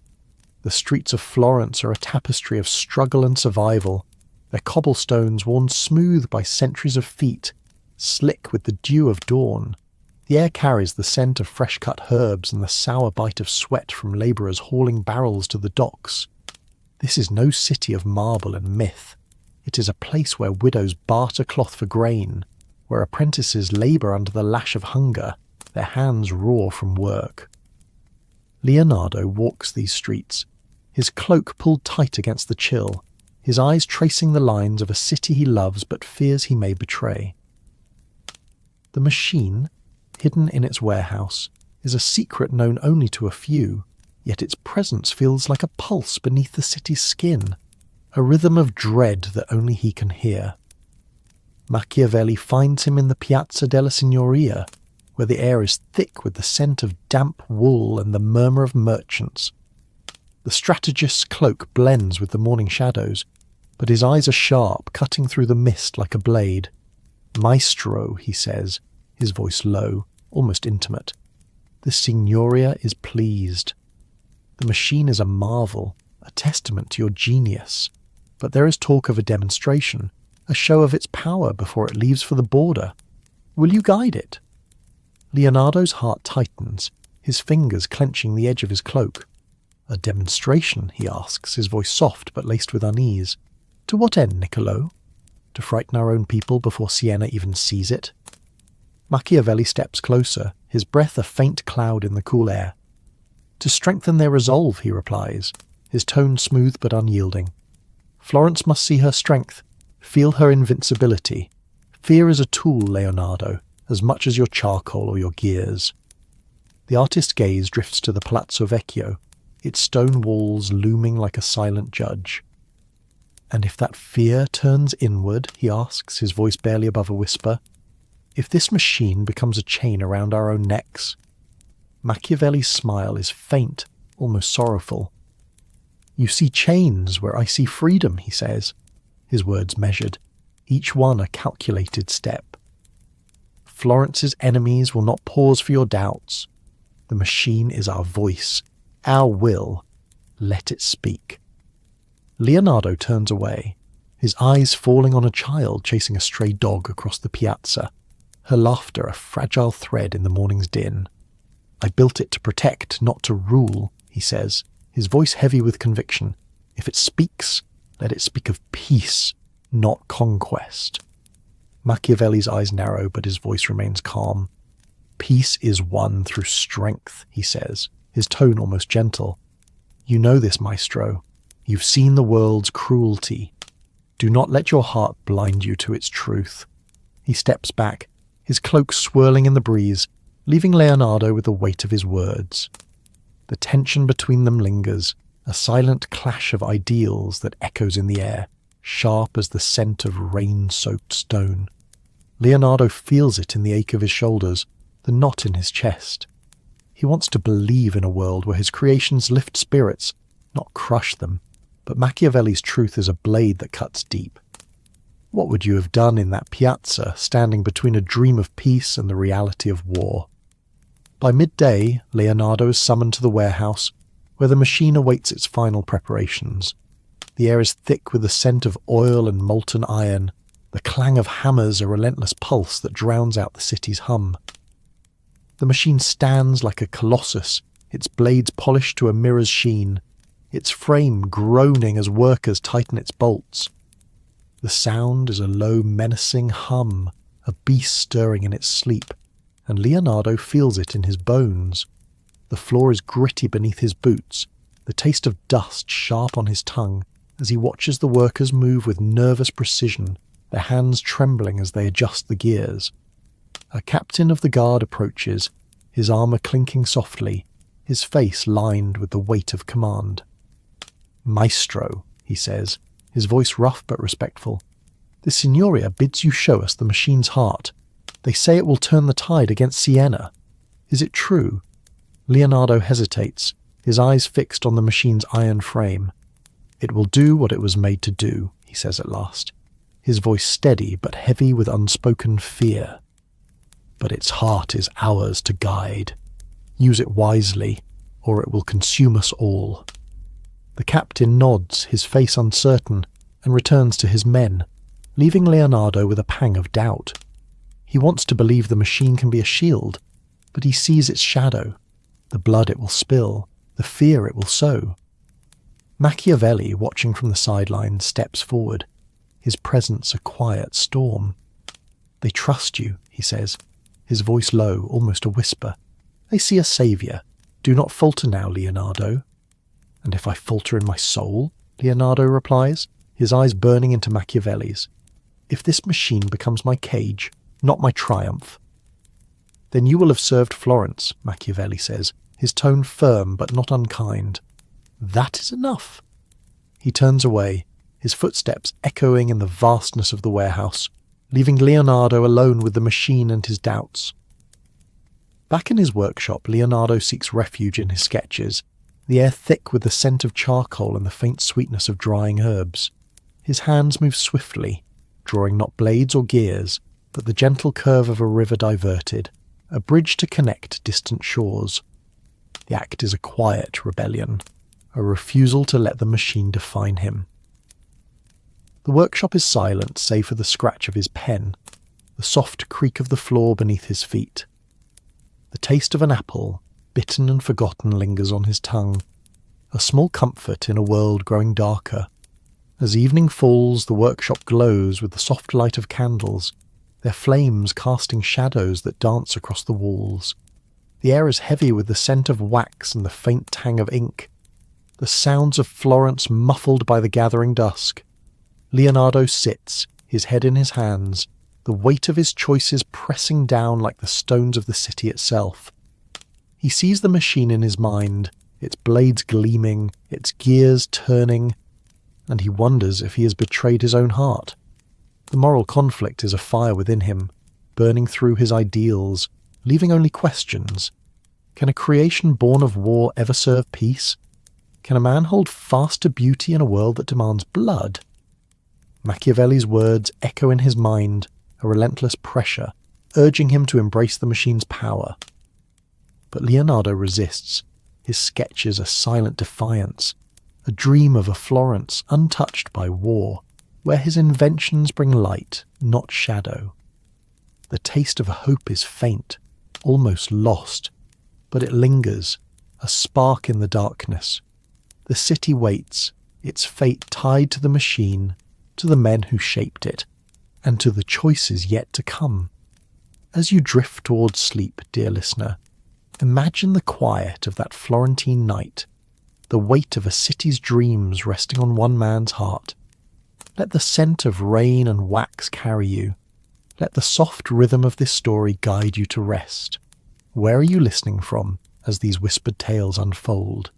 The streets of Florence are a tapestry of struggle and survival, their cobblestones worn smooth by centuries of feet, slick with the dew of dawn. The air carries the scent of fresh-cut herbs and the sour bite of sweat from labourers hauling barrels to the docks. This is no city of marble and myth. It is a place where widows barter cloth for grain, where apprentices labour under the lash of hunger, their hands raw from work. Leonardo walks these streets, his cloak pulled tight against the chill, his eyes tracing the lines of a city he loves but fears he may betray. The machine, hidden in its warehouse, is a secret known only to a few, yet its presence feels like a pulse beneath the city's skin, a rhythm of dread that only he can hear. Machiavelli finds him in the Piazza della Signoria, where the air is thick with the scent of damp wool and the murmur of merchants. The strategist's cloak blends with the morning shadows, but his eyes are sharp, cutting through the mist like a blade. "Maestro," he says, his voice low, almost intimate. The Signoria is pleased. The machine is a marvel, a testament to your genius. But there is talk of a demonstration, a show of its power before it leaves for the border. Will you guide it? Leonardo's heart tightens, his fingers clenching the edge of his cloak. A demonstration, he asks, his voice soft but laced with unease. To what end, Niccolo? To frighten our own people before Siena even sees it? Machiavelli steps closer, his breath a faint cloud in the cool air. To strengthen their resolve, he replies, his tone smooth but unyielding. Florence must see her strength, feel her invincibility. Fear is a tool, Leonardo, as much as your charcoal or your gears. The artist's gaze drifts to the Palazzo Vecchio, its stone walls looming like a silent judge. And if that fear turns inward, he asks, his voice barely above a whisper, if this machine becomes a chain around our own necks? Machiavelli's smile is faint, almost sorrowful. You see chains where I see freedom, he says, his words measured, each one a calculated step. Florence's enemies will not pause for your doubts. The machine is our voice, our will. Let it speak. Leonardo turns away, his eyes falling on a child chasing a stray dog across the piazza, her laughter a fragile thread in the morning's din. I built it to protect, not to rule, he says, his voice heavy with conviction. If it speaks, let it speak of peace, not conquest. Machiavelli's eyes narrow, but his voice remains calm. Peace is won through strength, he says, his tone almost gentle. You know this, Maestro. You've seen the world's cruelty. Do not let your heart blind you to its truth. He steps back, his cloak swirling in the breeze, leaving Leonardo with the weight of his words. The tension between them lingers, a silent clash of ideals that echoes in the air, sharp as the scent of rain-soaked stone. Leonardo feels it in the ache of his shoulders, the knot in his chest. He wants to believe in a world where his creations lift spirits, not crush them, but Machiavelli's truth is a blade that cuts deep. What would you have done in that piazza, standing between a dream of peace and the reality of war? By midday, Leonardo is summoned to the warehouse, where the machine awaits its final preparations. The air is thick with the scent of oil and molten iron, the clang of hammers a relentless pulse that drowns out the city's hum. The machine stands like a colossus, its blades polished to a mirror's sheen, its frame groaning as workers tighten its bolts. The sound is a low, menacing hum, a beast stirring in its sleep, and Leonardo feels it in his bones. The floor is gritty beneath his boots, the taste of dust sharp on his tongue, as he watches the workers move with nervous precision, their hands trembling as they adjust the gears. A captain of the guard approaches, his armour clinking softly, his face lined with the weight of command. Maestro, he says, his voice rough but respectful. The Signoria bids you show us the machine's heart. They say it will turn the tide against Siena. Is it true? Leonardo hesitates, his eyes fixed on the machine's iron frame. "It will do what it was made to do," he says at last, his voice steady but heavy with unspoken fear. "But its heart is ours to guide. Use it wisely, or it will consume us all." The captain nods, his face uncertain, and returns to his men, leaving Leonardo with a pang of doubt. He wants to believe the machine can be a shield, but he sees its shadow, the blood it will spill, the fear it will sow. Machiavelli, watching from the sidelines, steps forward, his presence a quiet storm. "They trust you," he says, his voice low, almost a whisper. "They see a saviour. Do not falter now, Leonardo." "And if I falter in my soul?" Leonardo replies, his eyes burning into Machiavelli's. "If this machine becomes my cage, not my triumph?" "Then you will have served Florence," Machiavelli says, his tone firm but not unkind. "That is enough." He turns away, his footsteps echoing in the vastness of the warehouse, leaving Leonardo alone with the machine and his doubts. Back in his workshop, Leonardo seeks refuge in his sketches, the air thick with the scent of charcoal and the faint sweetness of drying herbs. His hands move swiftly, drawing not blades or gears, but the gentle curve of a river diverted, a bridge to connect distant shores. The act is a quiet rebellion, a refusal to let the machine define him. The workshop is silent save for the scratch of his pen, the soft creak of the floor beneath his feet. The taste of an apple, bitten and forgotten, lingers on his tongue, a small comfort in a world growing darker. As evening falls, the workshop glows with the soft light of candles, their flames casting shadows that dance across the walls. The air is heavy with the scent of wax and the faint tang of ink, the sounds of Florence muffled by the gathering dusk. Leonardo sits, his head in his hands, the weight of his choices pressing down like the stones of the city itself. He sees the machine in his mind, its blades gleaming, its gears turning, and he wonders if he has betrayed his own heart. The moral conflict is a fire within him, burning through his ideals, leaving only questions. Can a creation born of war ever serve peace? Can a man hold fast to beauty in a world that demands blood? Machiavelli's words echo in his mind, a relentless pressure, urging him to embrace the machine's power. But Leonardo resists, his sketches a silent defiance, a dream of a Florence untouched by war, where his inventions bring light, not shadow. The taste of hope is faint, almost lost, but it lingers, a spark in the darkness. The city waits, its fate tied to the machine, to the men who shaped it, and to the choices yet to come. As you drift towards sleep, dear listener, imagine the quiet of that Florentine night, the weight of a city's dreams resting on one man's heart. Let the scent of rain and wax carry you. Let the soft rhythm of this story guide you to rest. Where are you listening from as these whispered tales unfold?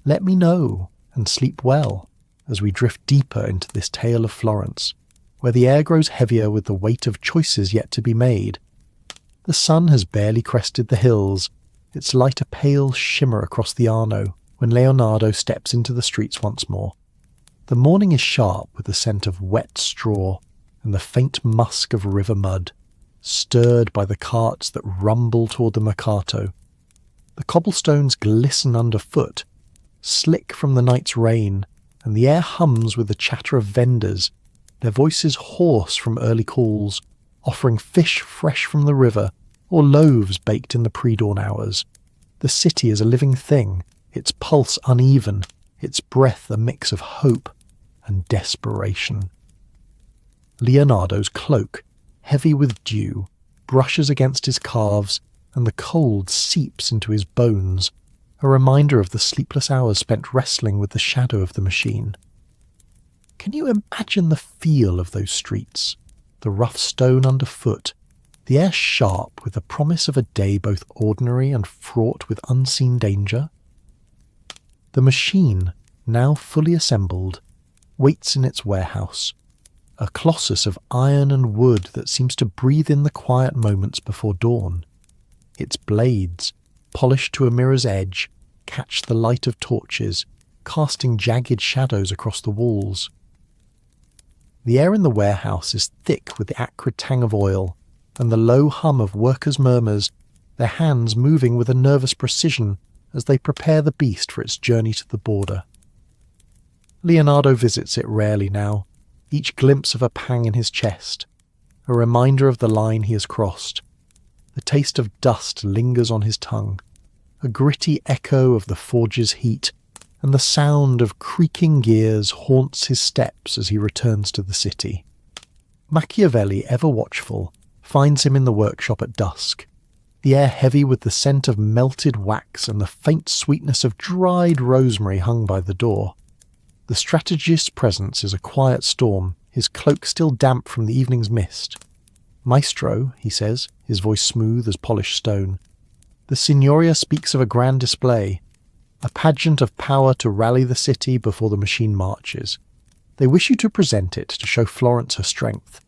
Let me know, and sleep well, as we drift deeper into this tale of Florence, where the air grows heavier with the weight of choices yet to be made. The sun has barely crested the hills, its light a pale shimmer across the Arno, when Leonardo steps into the streets once more. The morning is sharp with the scent of wet straw and the faint musk of river mud, stirred by the carts that rumble toward the Mercato. The cobblestones glisten underfoot, slick from the night's rain, and the air hums with the chatter of vendors, their voices hoarse from early calls, offering fish fresh from the river or loaves baked in the pre-dawn hours. The city is a living thing, its pulse uneven, its breath a mix of hope and desperation. Leonardo's cloak, heavy with dew, brushes against his calves, and the cold seeps into his bones, a reminder of the sleepless hours spent wrestling with the shadow of the machine. Can you imagine the feel of those streets? The rough stone underfoot, the air sharp with the promise of a day both ordinary and fraught with unseen danger? The machine, now fully assembled, waits in its warehouse, a colossus of iron and wood that seems to breathe in the quiet moments before dawn. Its blades, polished to a mirror's edge, catch the light of torches, casting jagged shadows across the walls. The air in the warehouse is thick with the acrid tang of oil, and the low hum of workers' murmurs, their hands moving with a nervous precision as they prepare the beast for its journey to the border. Leonardo visits it rarely now, each glimpse of a pang in his chest, a reminder of the line he has crossed. The taste of dust lingers on his tongue, a gritty echo of the forge's heat, and the sound of creaking gears haunts his steps as he returns to the city. Machiavelli, ever watchful, finds him in the workshop at dusk, the air heavy with the scent of melted wax and the faint sweetness of dried rosemary hung by the door. The strategist's presence is a quiet storm, his cloak still damp from the evening's mist. "Maestro," he says, his voice smooth as polished stone, "the Signoria speaks of a grand display, a pageant of power to rally the city before the machine marches. They wish you to present it to show Florence her strength."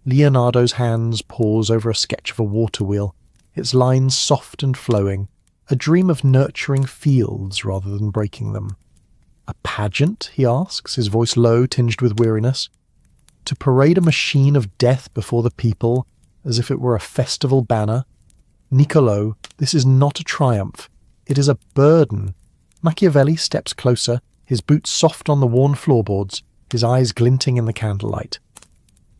Leonardo's hands pause over a sketch of a water wheel, its lines soft and flowing, a dream of nurturing fields rather than breaking them. "A pageant?" he asks, his voice low, tinged with weariness. "To parade a machine of death before the people, as if it were a festival banner? Niccolo, this is not a triumph. It is a burden." Machiavelli steps closer, his boots soft on the worn floorboards, his eyes glinting in the candlelight.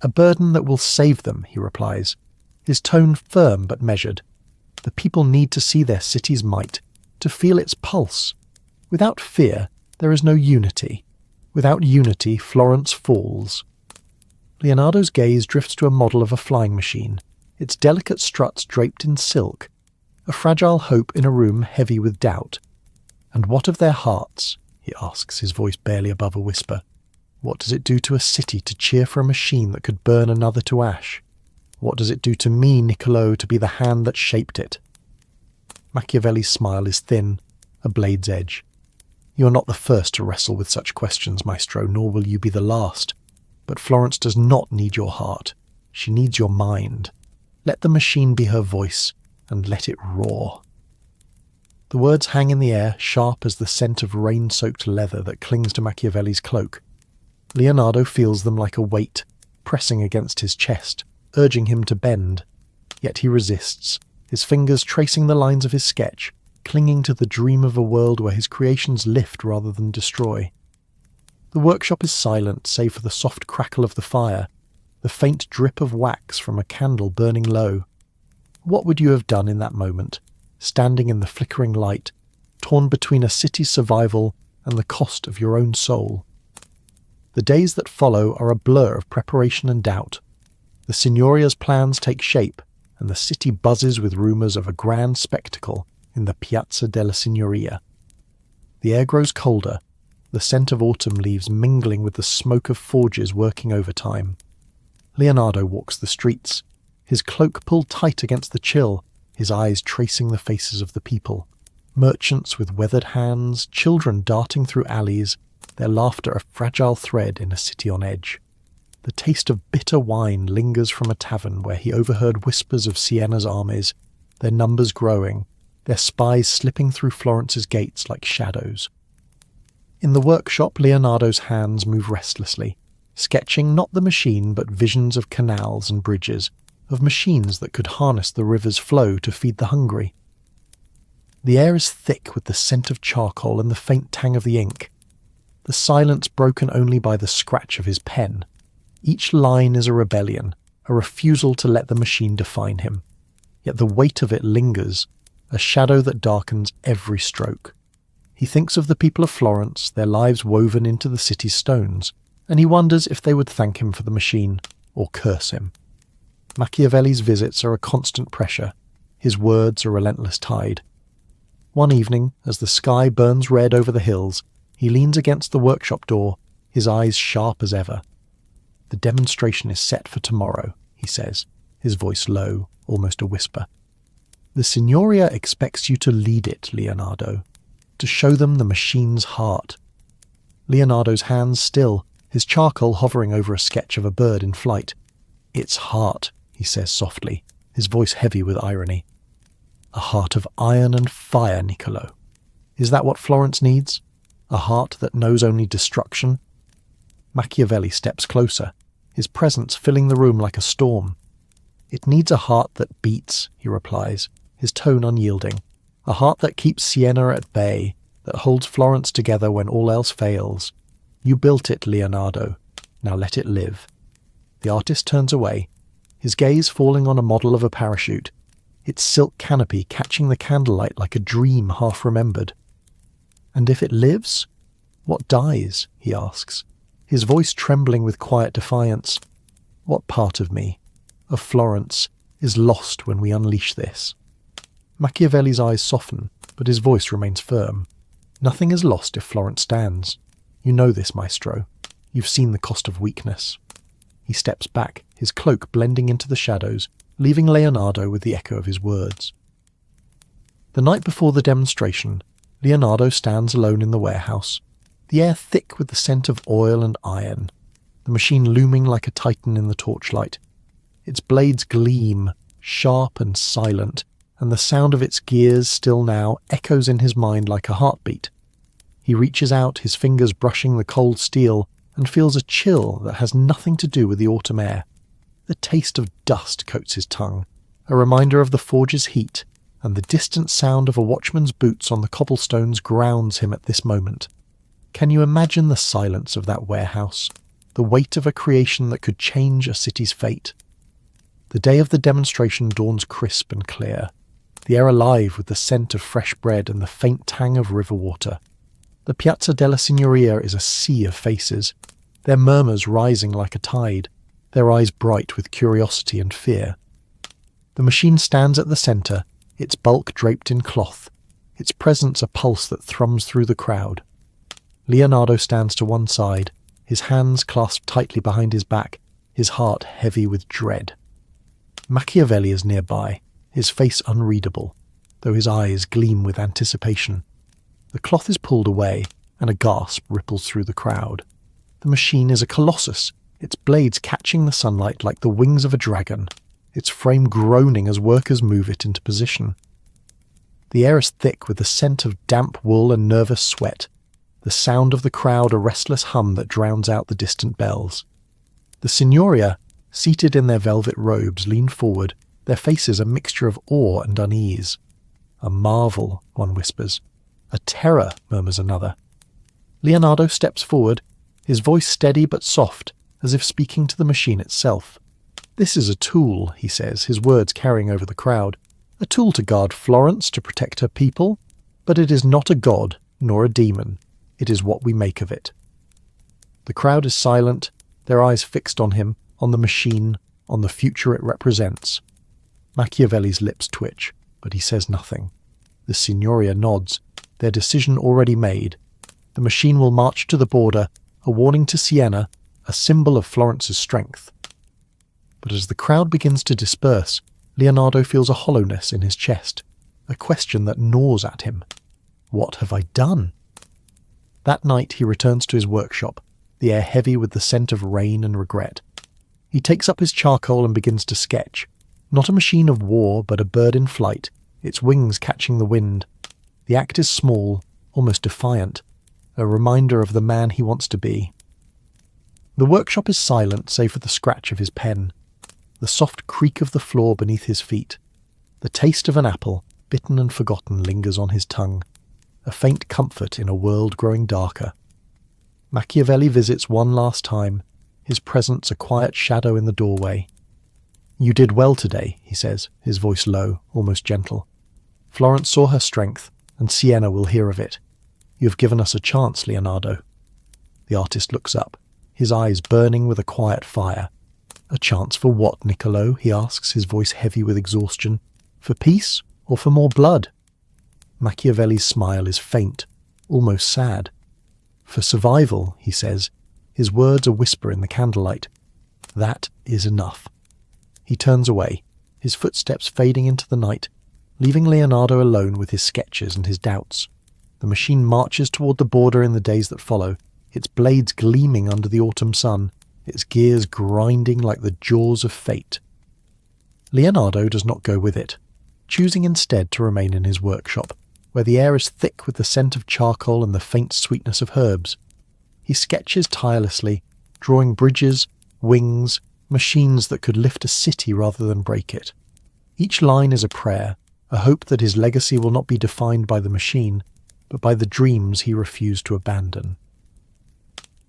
"A burden that will save them," he replies, his tone firm but measured. "The people need to see their city's might, to feel its pulse. Without fear, there is no unity. Without unity, Florence falls." Leonardo's gaze drifts to a model of a flying machine, its delicate struts draped in silk, a fragile hope in a room heavy with doubt. "And what of their hearts?" he asks, his voice barely above a whisper. "What does it do to a city to cheer for a machine that could burn another to ash? What does it do to me, Niccolo, to be the hand that shaped it?" Machiavelli's smile is thin, a blade's edge. "You are not the first to wrestle with such questions, Maestro, nor will you be the last. But Florence does not need your heart. She needs your mind. Let the machine be her voice, and let it roar." The words hang in the air, sharp as the scent of rain-soaked leather that clings to Machiavelli's cloak. Leonardo feels them like a weight, pressing against his chest, urging him to bend. Yet he resists, his fingers tracing the lines of his sketch, clinging to the dream of a world where his creations lift rather than destroy. The workshop is silent, save for the soft crackle of the fire, the faint drip of wax from a candle burning low. What would you have done in that moment, standing in the flickering light, torn between a city's survival and the cost of your own soul? The days that follow are a blur of preparation and doubt. The Signoria's plans take shape, and the city buzzes with rumours of a grand spectacle in the Piazza della Signoria. The air grows colder, the scent of autumn leaves mingling with the smoke of forges working overtime. Leonardo walks the streets, his cloak pulled tight against the chill, his eyes tracing the faces of the people. Merchants with weathered hands, children darting through alleys, their laughter a fragile thread in a city on edge. The taste of bitter wine lingers from a tavern where he overheard whispers of Sienna's armies, their numbers growing, their spies slipping through Florence's gates like shadows. In the workshop, Leonardo's hands move restlessly, sketching not the machine but visions of canals and bridges, of machines that could harness the river's flow to feed the hungry. The air is thick with the scent of charcoal and the faint tang of the ink, the silence broken only by the scratch of his pen. Each line is a rebellion, a refusal to let the machine define him. Yet the weight of it lingers, a shadow that darkens every stroke. He thinks of the people of Florence, their lives woven into the city's stones, and he wonders if they would thank him for the machine, or curse him. Machiavelli's visits are a constant pressure, his words a relentless tide. One evening, as the sky burns red over the hills, he leans against the workshop door, his eyes sharp as ever. "The demonstration is set for tomorrow," he says, his voice low, almost a whisper. "The Signoria expects you to lead it, Leonardo, to show them the machine's heart." Leonardo's hands still, his charcoal hovering over a sketch of a bird in flight. "Its heart," he says softly, his voice heavy with irony. "A heart of iron and fire, Niccolo." Is that what Florence needs? A heart that knows only destruction? Machiavelli steps closer, his presence filling the room like a storm. It needs a heart that beats, he replies, his tone unyielding. A heart that keeps Siena at bay, that holds Florence together when all else fails. You built it, Leonardo. Now let it live. The artist turns away, his gaze falling on a model of a parachute, its silk canopy catching the candlelight like a dream half remembered. And if it lives, what dies? He asks, his voice trembling with quiet defiance. What part of me, of Florence, is lost when we unleash this? Machiavelli's eyes soften, but his voice remains firm. Nothing is lost if Florence stands. You know this, maestro. You've seen the cost of weakness. He steps back, his cloak blending into the shadows, leaving Leonardo with the echo of his words. The night before the demonstration, Leonardo stands alone in the warehouse, the air thick with the scent of oil and iron, the machine looming like a titan in the torchlight. Its blades gleam, sharp and silent, and the sound of its gears, still now, echoes in his mind like a heartbeat. He reaches out, his fingers brushing the cold steel, and feels a chill that has nothing to do with the autumn air. The taste of dust coats his tongue, a reminder of the forge's heat, and the distant sound of a watchman's boots on the cobblestones grounds him at this moment. Can you imagine the silence of that warehouse, the weight of a creation that could change a city's fate? The day of the demonstration dawns crisp and clear, the air alive with the scent of fresh bread and the faint tang of river water. The Piazza della Signoria is a sea of faces, their murmurs rising like a tide, their eyes bright with curiosity and fear. The machine stands at the centre, its bulk draped in cloth, its presence a pulse that thrums through the crowd. Leonardo stands to one side, his hands clasped tightly behind his back, his heart heavy with dread. Machiavelli is nearby, his face unreadable, though his eyes gleam with anticipation. The cloth is pulled away, and a gasp ripples through the crowd. The machine is a colossus, its blades catching the sunlight like the wings of a dragon, its frame groaning as workers move it into position. The air is thick with the scent of damp wool and nervous sweat, the sound of the crowd a restless hum that drowns out the distant bells. The Signoria, seated in their velvet robes, lean forward, their faces a mixture of awe and unease. A marvel, one whispers. A terror, murmurs another. Leonardo steps forward, his voice steady but soft, as if speaking to the machine itself. This is a tool, he says, his words carrying over the crowd. A tool to guard Florence, to protect her people. But it is not a god, nor a demon. It is what we make of it. The crowd is silent, their eyes fixed on him, on the machine, on the future it represents. Machiavelli's lips twitch, but he says nothing. The Signoria nods, their decision already made. The machine will march to the border, a warning to Siena, a symbol of Florence's strength. But as the crowd begins to disperse, Leonardo feels a hollowness in his chest, a question that gnaws at him. What have I done? That night he returns to his workshop, the air heavy with the scent of rain and regret. He takes up his charcoal and begins to sketch, not a machine of war but a bird in flight, its wings catching the wind. The act is small, almost defiant, a reminder of the man he wants to be. The workshop is silent save for the scratch of his pen, the soft creak of the floor beneath his feet. The taste of an apple, bitten and forgotten, lingers on his tongue, a faint comfort in a world growing darker. Machiavelli visits one last time, his presence a quiet shadow in the doorway. You did well today, he says, his voice low, almost gentle. Florence saw her strength, and Siena will hear of it. You have given us a chance, Leonardo. The artist looks up, his eyes burning with a quiet fire. A chance for what, Niccolo? He asks, his voice heavy with exhaustion. For peace, or for more blood? Machiavelli's smile is faint, almost sad. For survival, he says, his words a whisper in the candlelight. That is enough. He turns away, his footsteps fading into the night, leaving Leonardo alone with his sketches and his doubts. The machine marches toward the border in the days that follow, its blades gleaming under the autumn sun, its gears grinding like the jaws of fate. Leonardo does not go with it, choosing instead to remain in his workshop, where the air is thick with the scent of charcoal and the faint sweetness of herbs. He sketches tirelessly, drawing bridges, wings, machines that could lift a city rather than break it. Each line is a prayer, a hope that his legacy will not be defined by the machine, but by the dreams he refused to abandon.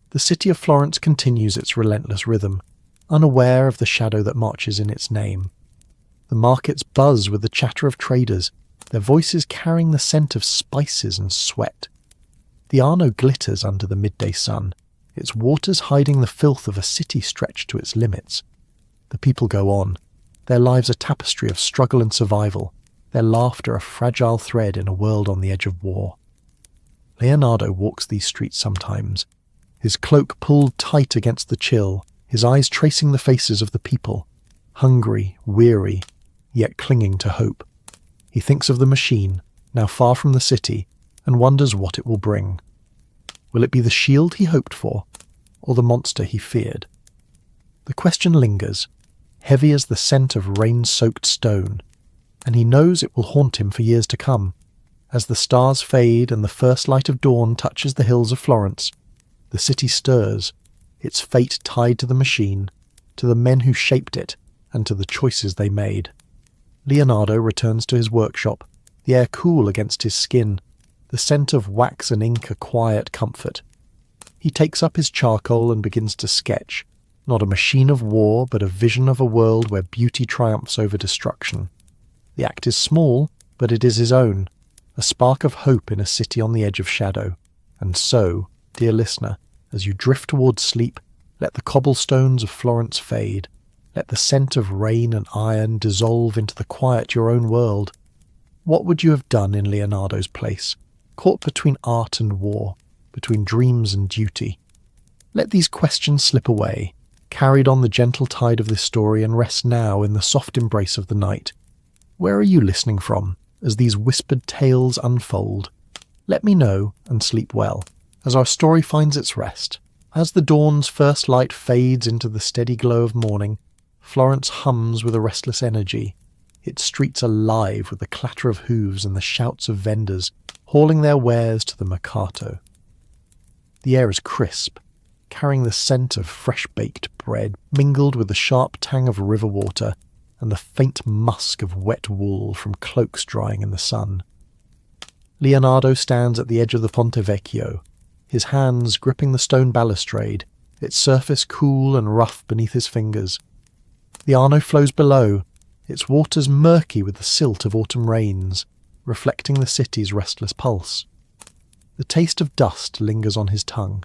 The city of Florence continues its relentless rhythm, unaware of the shadow that marches in its name. The markets buzz with the chatter of traders, their voices carrying the scent of spices and sweat. The Arno glitters under the midday sun, its waters hiding the filth of a city stretched to its limits. The people go on, their lives a tapestry of struggle and survival, their laughter a fragile thread in a world on the edge of war. Leonardo walks these streets sometimes, his cloak pulled tight against the chill, his eyes tracing the faces of the people, hungry, weary, yet clinging to hope. He thinks of the machine, now far from the city, and wonders what it will bring. Will it be the shield he hoped for, or the monster he feared? The question lingers, heavy as the scent of rain-soaked stone, and he knows it will haunt him for years to come. As the stars fade and the first light of dawn touches the hills of Florence, the city stirs, its fate tied to the machine, to the men who shaped it, and to the choices they made. Leonardo returns to his workshop, the air cool against his skin, the scent of wax and ink a quiet comfort. He takes up his charcoal and begins to sketch, not a machine of war, but a vision of a world where beauty triumphs over destruction. The act is small, but it is his own, a spark of hope in a city on the edge of shadow. And so, dear listener, as you drift towards sleep, let the cobblestones of Florence fade. Let the scent of rain and iron dissolve into the quiet your own world. What would you have done in Leonardo's place, caught between art and war, between dreams and duty? Let these questions slip away, carried on the gentle tide of this story, and rest now in the soft embrace of the night. Where are you listening from, as these whispered tales unfold? Let me know, and sleep well, as our story finds its rest. As the dawn's first light fades into the steady glow of morning, Florence hums with a restless energy, its streets alive with the clatter of hooves and the shouts of vendors hauling their wares to the mercato. The air is crisp, carrying the scent of fresh-baked bread mingled with the sharp tang of river water and the faint musk of wet wool from cloaks drying in the sun. Leonardo stands at the edge of the Ponte Vecchio, his hands gripping the stone balustrade, its surface cool and rough beneath his fingers. The Arno flows below, its waters murky with the silt of autumn rains, reflecting the city's restless pulse. The taste of dust lingers on his tongue,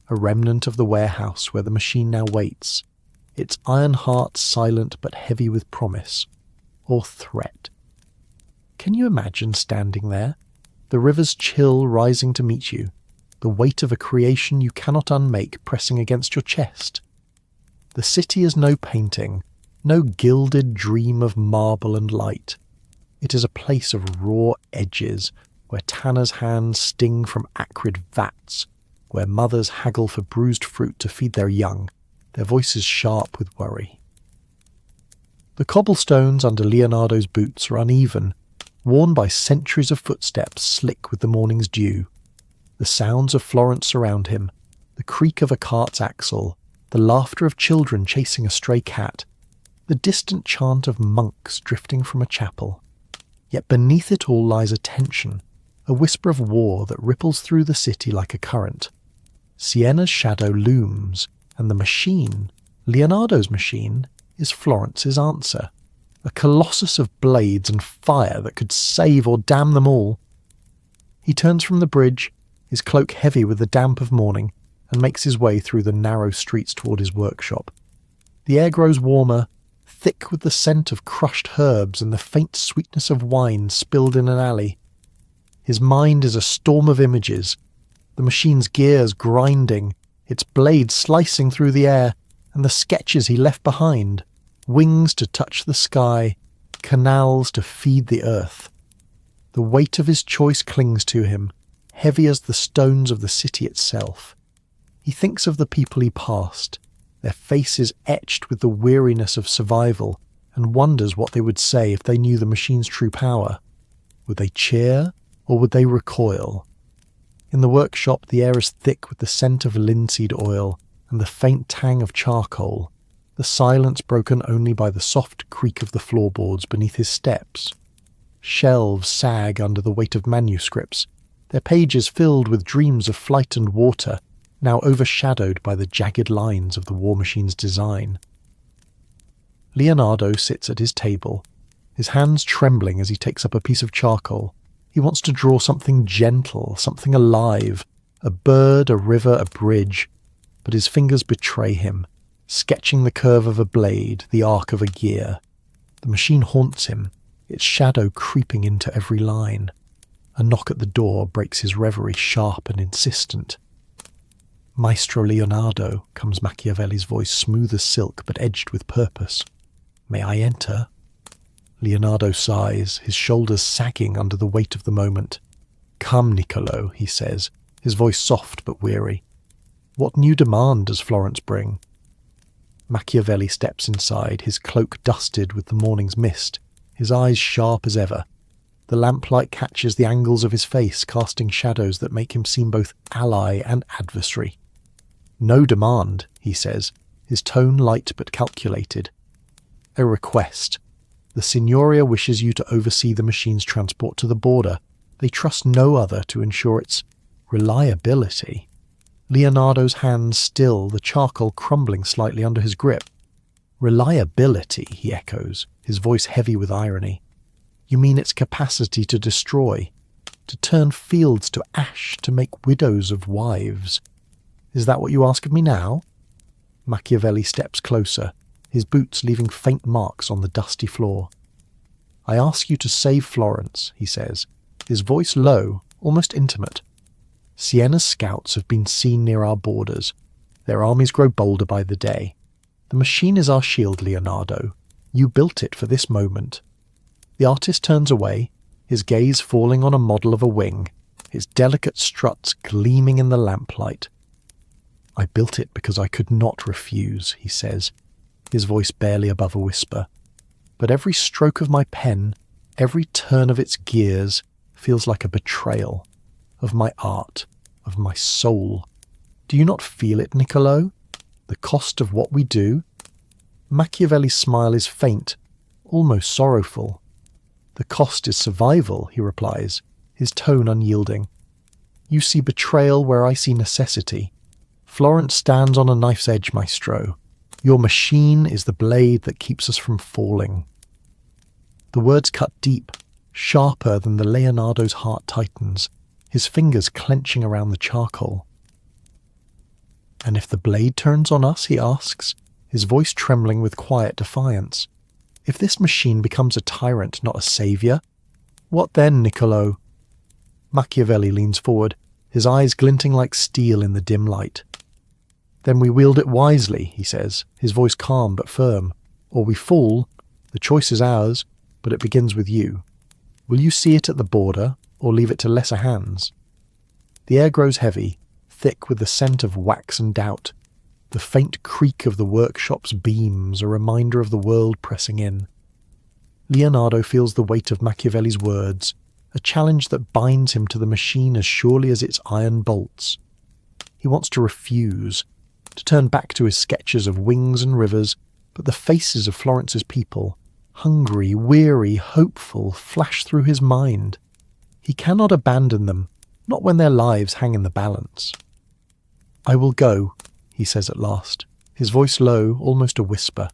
a remnant of the warehouse where the machine now waits, its iron heart silent but heavy with promise, or threat. Can you imagine standing there, the river's chill rising to meet you, the weight of a creation you cannot unmake pressing against your chest? The city is no painting, no gilded dream of marble and light. It is a place of raw edges, where tanners' hands sting from acrid vats, where mothers haggle for bruised fruit to feed their young, their voices sharp with worry. The cobblestones under Leonardo's boots are uneven, worn by centuries of footsteps slick with the morning's dew. The sounds of Florence surround him, the creak of a cart's axle, the laughter of children chasing a stray cat, the distant chant of monks drifting from a chapel. Yet beneath it all lies a tension, a whisper of war that ripples through the city like a current. Siena's shadow looms, and the machine, Leonardo's machine, is Florence's answer. A colossus of blades and fire that could save or damn them all. He turns from the bridge, his cloak heavy with the damp of morning, and makes his way through the narrow streets toward his workshop. The air grows warmer, thick with the scent of crushed herbs and the faint sweetness of wine spilled in an alley. His mind is a storm of images, the machine's gears grinding, its blades slicing through the air, and the sketches he left behind, wings to touch the sky, canals to feed the earth. The weight of his choice clings to him, heavy as the stones of the city itself. He thinks of the people he passed, their faces etched with the weariness of survival, and wonders what they would say if they knew the machine's true power. Would they cheer Or would they recoil? In the workshop, the air is thick with the scent of linseed oil and the faint tang of charcoal, the silence broken only by the soft creak of the floorboards beneath his steps. Shelves sag under the weight of manuscripts, their pages filled with dreams of flight and water, now overshadowed by the jagged lines of the war machine's design. Leonardo sits at his table, his hands trembling as he takes up a piece of charcoal. He wants to draw something gentle, something alive, a bird, a river, a bridge, but his fingers betray him, sketching the curve of a blade, the arc of a gear. The machine haunts him, its shadow creeping into every line. A knock at the door breaks his reverie, sharp and insistent. "Maestro Leonardo," comes Machiavelli's voice, smooth as silk but edged with purpose. "May I enter?" Leonardo sighs, his shoulders sagging under the weight of the moment. "Come, Niccolo," he says, his voice soft but weary. "What new demand does Florence bring?" Machiavelli steps inside, his cloak dusted with the morning's mist, his eyes sharp as ever. The lamplight catches the angles of his face, casting shadows that make him seem both ally and adversary. "No demand," he says, his tone light but calculated. "A request. The Signoria wishes you to oversee the machine's transport to the border. They trust no other to ensure its reliability." Leonardo's hands still, the charcoal crumbling slightly under his grip. "Reliability," he echoes, his voice heavy with irony. "You mean its capacity to destroy, to turn fields to ash, to make widows of wives? Is that what you ask of me now?" Machiavelli steps closer, his boots leaving faint marks on the dusty floor. "I ask you to save Florence," he says, his voice low, almost intimate. "Siena's scouts have been seen near our borders. Their armies grow bolder by the day. The machine is our shield, Leonardo. You built it for this moment." The artist turns away, his gaze falling on a model of a wing, its delicate struts gleaming in the lamplight. "I built it because I could not refuse," he says, his voice barely above a whisper. "But every stroke of my pen, every turn of its gears, feels like a betrayal of my art, of my soul. Do you not feel it, Niccolo? The cost of what we do?" Machiavelli's smile is faint, almost sorrowful. "The cost is survival," he replies, his tone unyielding. "You see betrayal where I see necessity. Florence stands on a knife's edge, Maestro. Your machine is the blade that keeps us from falling." The words cut deep, sharper than the Leonardo's heart tightens, his fingers clenching around the charcoal. "And if the blade turns on us," he asks, his voice trembling with quiet defiance. "If this machine becomes a tyrant, not a saviour, what then, Niccolo?" Machiavelli leans forward, his eyes glinting like steel in the dim light. "Then we wield it wisely," he says, his voice calm but firm. "Or we fall. The choice is ours, but it begins with you. Will you see it at the border, or leave it to lesser hands?" The air grows heavy, thick with the scent of wax and doubt. The faint creak of the workshop's beams, a reminder of the world pressing in. Leonardo feels the weight of Machiavelli's words, a challenge that binds him to the machine as surely as its iron bolts. He wants to refuse, to turn back to his sketches of wings and rivers, but the faces of Florence's people, hungry, weary, hopeful, flash through his mind. He cannot abandon them, not when their lives hang in the balance. "I will go," he says at last, his voice low, almost a whisper.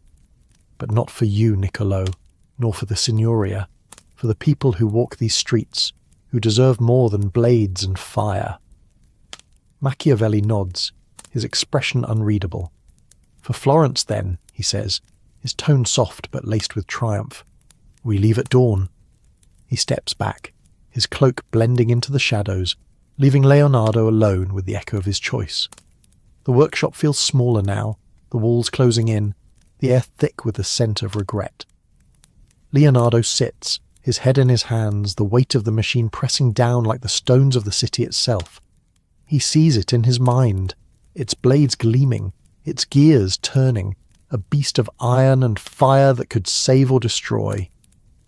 "But not for you, Niccolo, nor for the Signoria, for the people who walk these streets, who deserve more than blades and fire." Machiavelli nods, his expression unreadable. "For Florence, then," he says, his tone soft but laced with triumph. "We leave at dawn." He steps back, his cloak blending into the shadows, leaving Leonardo alone with the echo of his choice. The workshop feels smaller now, the walls closing in, the air thick with the scent of regret. Leonardo sits, his head in his hands, the weight of the machine pressing down like the stones of the city itself. He sees it in his mind, its blades gleaming, its gears turning, a beast of iron and fire that could save or destroy.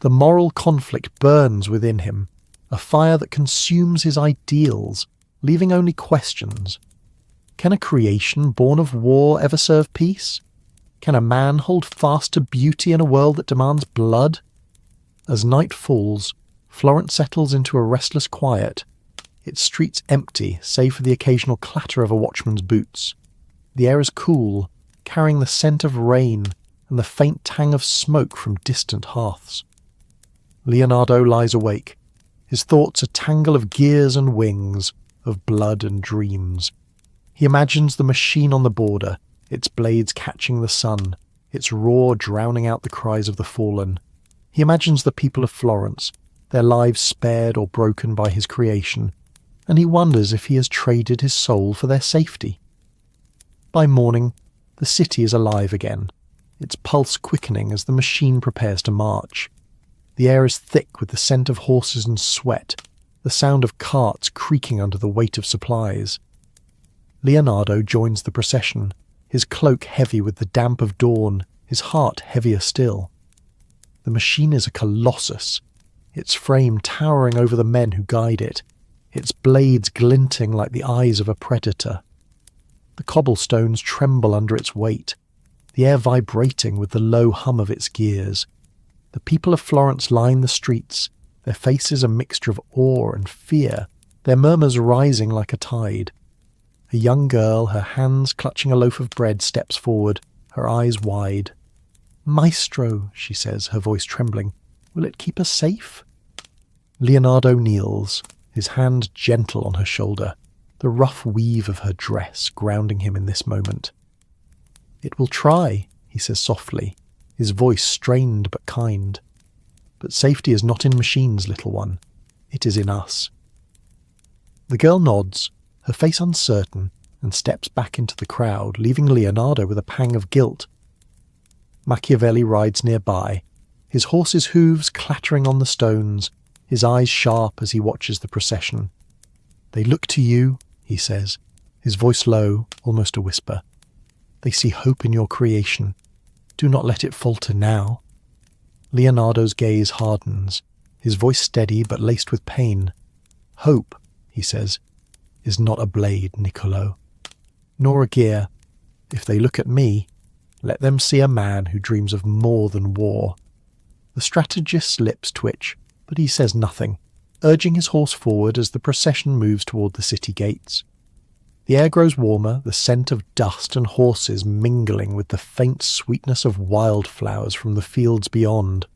The moral conflict burns within him, a fire that consumes his ideals, leaving only questions. Can a creation born of war ever serve peace? Can a man hold fast to beauty in a world that demands blood? As night falls, Florence settles into a restless quiet, its streets empty save for the occasional clatter of a watchman's boots. The air is cool, carrying the scent of rain and the faint tang of smoke from distant hearths. Leonardo lies awake, his thoughts a tangle of gears and wings, of blood and dreams. He imagines the machine on the border, its blades catching the sun, its roar drowning out the cries of the fallen. He imagines the people of Florence, their lives spared or broken by his creation, and he wonders if he has traded his soul for their safety. By morning, the city is alive again, its pulse quickening as the machine prepares to march. The air is thick with the scent of horses and sweat, the sound of carts creaking under the weight of supplies. Leonardo joins the procession, his cloak heavy with the damp of dawn, his heart heavier still. The machine is a colossus, its frame towering over the men who guide it, its blades glinting like the eyes of a predator. The cobblestones tremble under its weight, the air vibrating with the low hum of its gears. The people of Florence line the streets, their faces a mixture of awe and fear, their murmurs rising like a tide. A young girl, her hands clutching a loaf of bread, steps forward, her eyes wide. "Maestro," she says, her voice trembling, "will it keep us safe?" Leonardo kneels, his hand gentle on her shoulder, the rough weave of her dress grounding him in this moment. "It will try," he says softly, his voice strained but kind. "But safety is not in machines, little one. It is in us." The girl nods, her face uncertain, and steps back into the crowd, leaving Leonardo with a pang of guilt. Machiavelli rides nearby, his horse's hooves clattering on the stones, his eyes sharp as he watches the procession. "They look to you," he says, his voice low, almost a whisper. "They see hope in your creation. Do not let it falter now." Leonardo's gaze hardens, his voice steady but laced with pain. "Hope," he says, "is not a blade, Niccolo, nor a gear. If they look at me, let them see a man who dreams of more than war." The strategist's lips twitch, but he says nothing, urging his horse forward as the procession moves toward the city gates. The air grows warmer, the scent of dust and horses mingling with the faint sweetness of wildflowers from the fields beyond.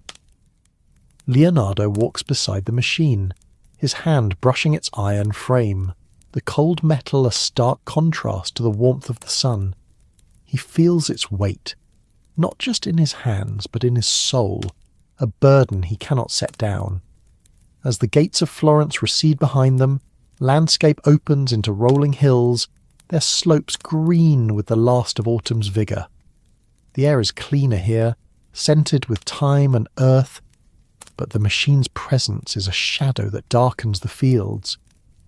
Leonardo walks beside the machine, his hand brushing its iron frame, the cold metal a stark contrast to the warmth of the sun. He feels its weight, not just in his hands but in his soul, a burden he cannot set down. As the gates of Florence recede behind them, landscape opens into rolling hills, their slopes green with the last of autumn's vigour. The air is cleaner here, scented with thyme and earth, but the machine's presence is a shadow that darkens the fields.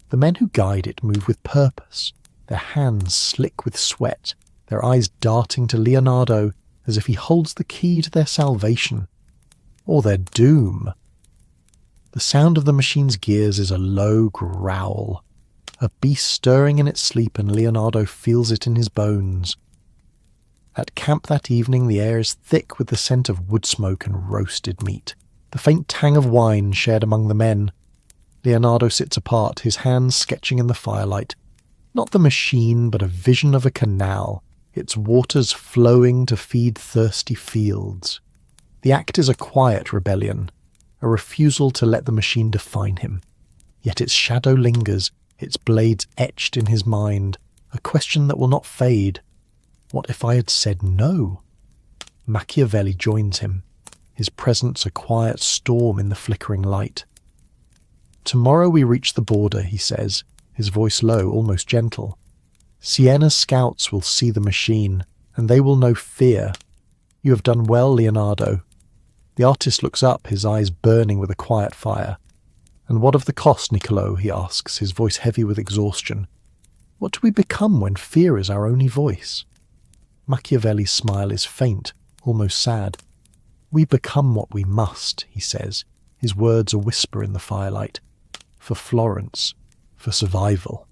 The men who guide it move with purpose, their hands slick with sweat, their eyes darting to Leonardo as if he holds the key to their salvation, or their doom. The sound of the machine's gears is a low growl, a beast stirring in its sleep, and Leonardo feels it in his bones. At camp that evening the air is thick with the scent of wood smoke and roasted meat, the faint tang of wine shared among the men. Leonardo sits apart, his hands sketching in the firelight, not the machine but a vision of a canal, its waters flowing to feed thirsty fields. The act is a quiet rebellion, a refusal to let the machine define him. Yet its shadow lingers, its blades etched in his mind, a question that will not fade. What if I had said no? Machiavelli joins him, his presence a quiet storm in the flickering light. "Tomorrow we reach the border," he says, his voice low, almost gentle. "Siena's scouts will see the machine, and they will know fear. You have done well, Leonardo." The artist looks up, his eyes burning with a quiet fire. "And what of the cost, Niccolo?" he asks, his voice heavy with exhaustion. "What do we become when fear is our only voice?" Machiavelli's smile is faint, almost sad. "We become what we must," he says, his words a whisper in the firelight. for Florence, for survival.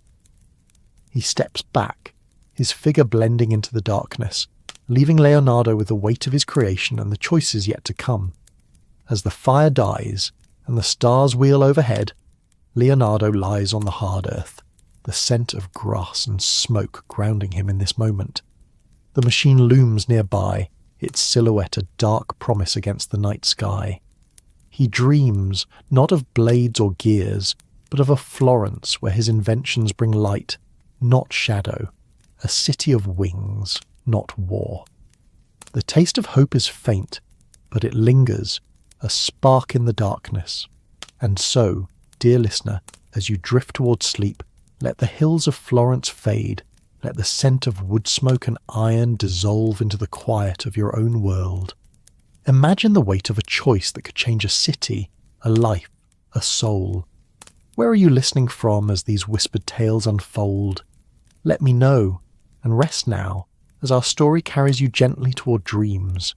He steps back, his figure blending into the darkness, leaving Leonardo with the weight of his creation and the choices yet to come. As the fire dies and the stars wheel overhead, Leonardo lies on the hard earth, the scent of grass and smoke grounding him in this moment. The machine looms nearby, its silhouette a dark promise against the night sky. He dreams not of blades or gears, but of a Florence where his inventions bring light, not shadow, a city of wings, not war. The taste of hope is faint, but it lingers, a spark in the darkness. And so, dear listener, as you drift towards sleep, let the hills of Florence fade, let the scent of wood smoke and iron dissolve into the quiet of your own world. Imagine the weight of a choice that could change a city, a life, a soul. Where are you listening from as these whispered tales unfold? Let me know, and rest now, as our story carries you gently toward dreams.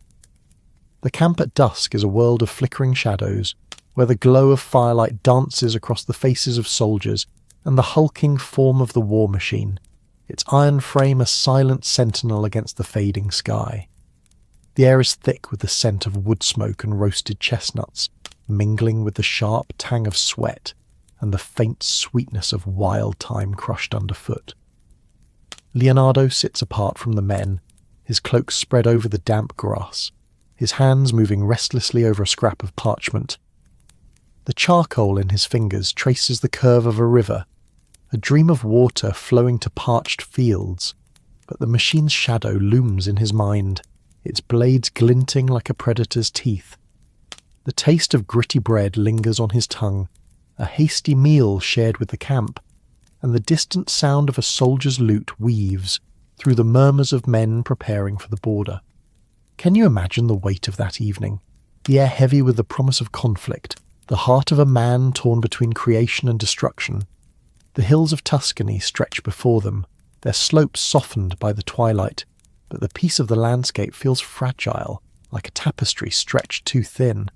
The camp at dusk is a world of flickering shadows, where the glow of firelight dances across the faces of soldiers and the hulking form of the war machine, its iron frame a silent sentinel against the fading sky. The air is thick with the scent of wood smoke and roasted chestnuts, mingling with the sharp tang of sweat and the faint sweetness of wild thyme crushed underfoot. Leonardo sits apart from the men, his cloak spread over the damp grass, his hands moving restlessly over a scrap of parchment. The charcoal in his fingers traces the curve of a river, a dream of water flowing to parched fields, but the machine's shadow looms in his mind, its blades glinting like a predator's teeth. The taste of gritty bread lingers on his tongue, a hasty meal shared with the camp, and the distant sound of a soldier's lute weaves through the murmurs of men preparing for the border. Can you imagine the weight of that evening? The air heavy with the promise of conflict, the heart of a man torn between creation and destruction. The hills of Tuscany stretch before them, their slopes softened by the twilight, but the peace of the landscape feels fragile, like a tapestry stretched too thin.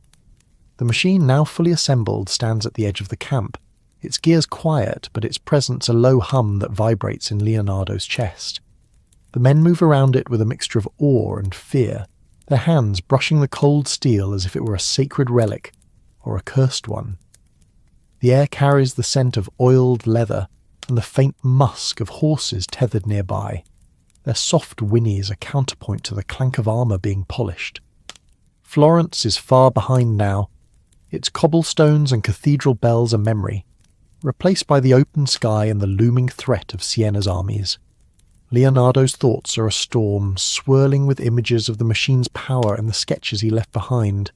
The machine, now fully assembled, stands at the edge of the camp, its gears quiet, but its presence a low hum that vibrates in Leonardo's chest. The men move around it with a mixture of awe and fear, their hands brushing the cold steel as if it were a sacred relic, or a cursed one. The air carries the scent of oiled leather and the faint musk of horses tethered nearby, their soft whinnies a counterpoint to the clank of armour being polished. Florence is far behind now, its cobblestones and cathedral bells a memory, replaced by the open sky and the looming threat of Sienna's armies. Leonardo's thoughts are a storm, swirling with images of the machine's power and the sketches he left behind.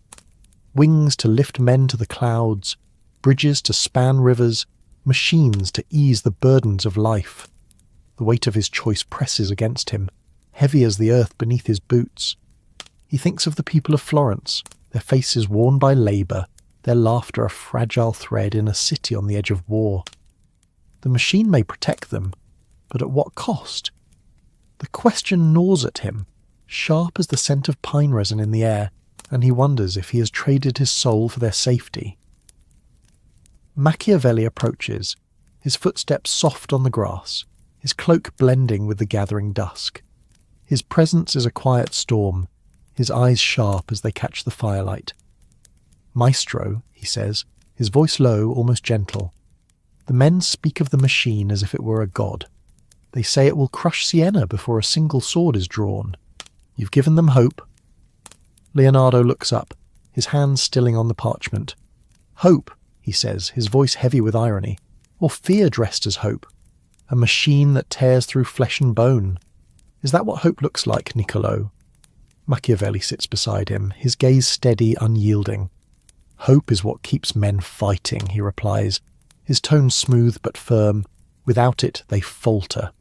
Wings to lift men to the clouds, bridges to span rivers, machines to ease the burdens of life. The weight of his choice presses against him, heavy as the earth beneath his boots. He thinks of the people of Florence, their faces worn by labour, their laughter a fragile thread in a city on the edge of war. The machine may protect them, but at what cost? The question gnaws at him, sharp as the scent of pine resin in the air, and he wonders if he has traded his soul for their safety. Machiavelli approaches, his footsteps soft on the grass, his cloak blending with the gathering dusk. His presence is a quiet storm, his eyes sharp as they catch the firelight. "Maestro," he says, his voice low, almost gentle. The men speak of the machine as if it were a god. They say it will crush Siena before a single sword is drawn. You've given them hope. Leonardo looks up, his hands stilling on the parchment. Hope, he says, his voice heavy with irony, or fear dressed as hope. A machine that tears through flesh and bone. Is that what hope looks like, Niccolo? Machiavelli sits beside him, his gaze steady, unyielding. Hope is what keeps men fighting, he replies, his tone smooth but firm. Without it, they falter.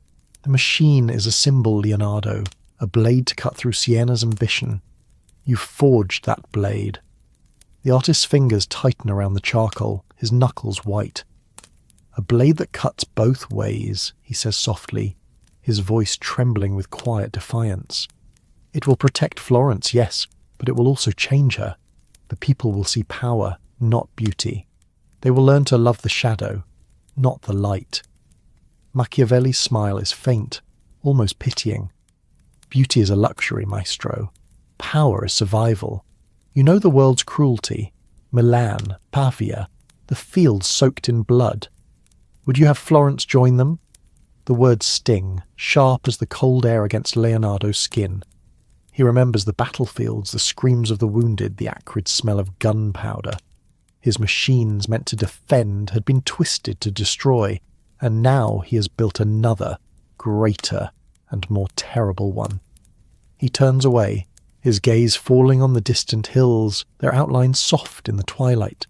The machine is a symbol, Leonardo, a blade to cut through Siena's ambition. You forged that blade. The artist's fingers tighten around the charcoal, his knuckles white. A blade that cuts both ways, he says softly, his voice trembling with quiet defiance. It will protect Florence, yes, but it will also change her. The people will see power, not beauty. They will learn to love the shadow, not the light. Machiavelli's smile is faint, almost pitying. Beauty is a luxury, maestro. Power is survival. You know the world's cruelty. Milan, Pavia, the fields soaked in blood. Would you have Florence join them? The words sting, sharp as the cold air against Leonardo's skin. He remembers the battlefields, the screams of the wounded, the acrid smell of gunpowder. His machines meant to defend had been twisted to destroy, and now he has built another, greater and more terrible one. He turns away, his gaze falling on the distant hills, their outlines soft in the twilight.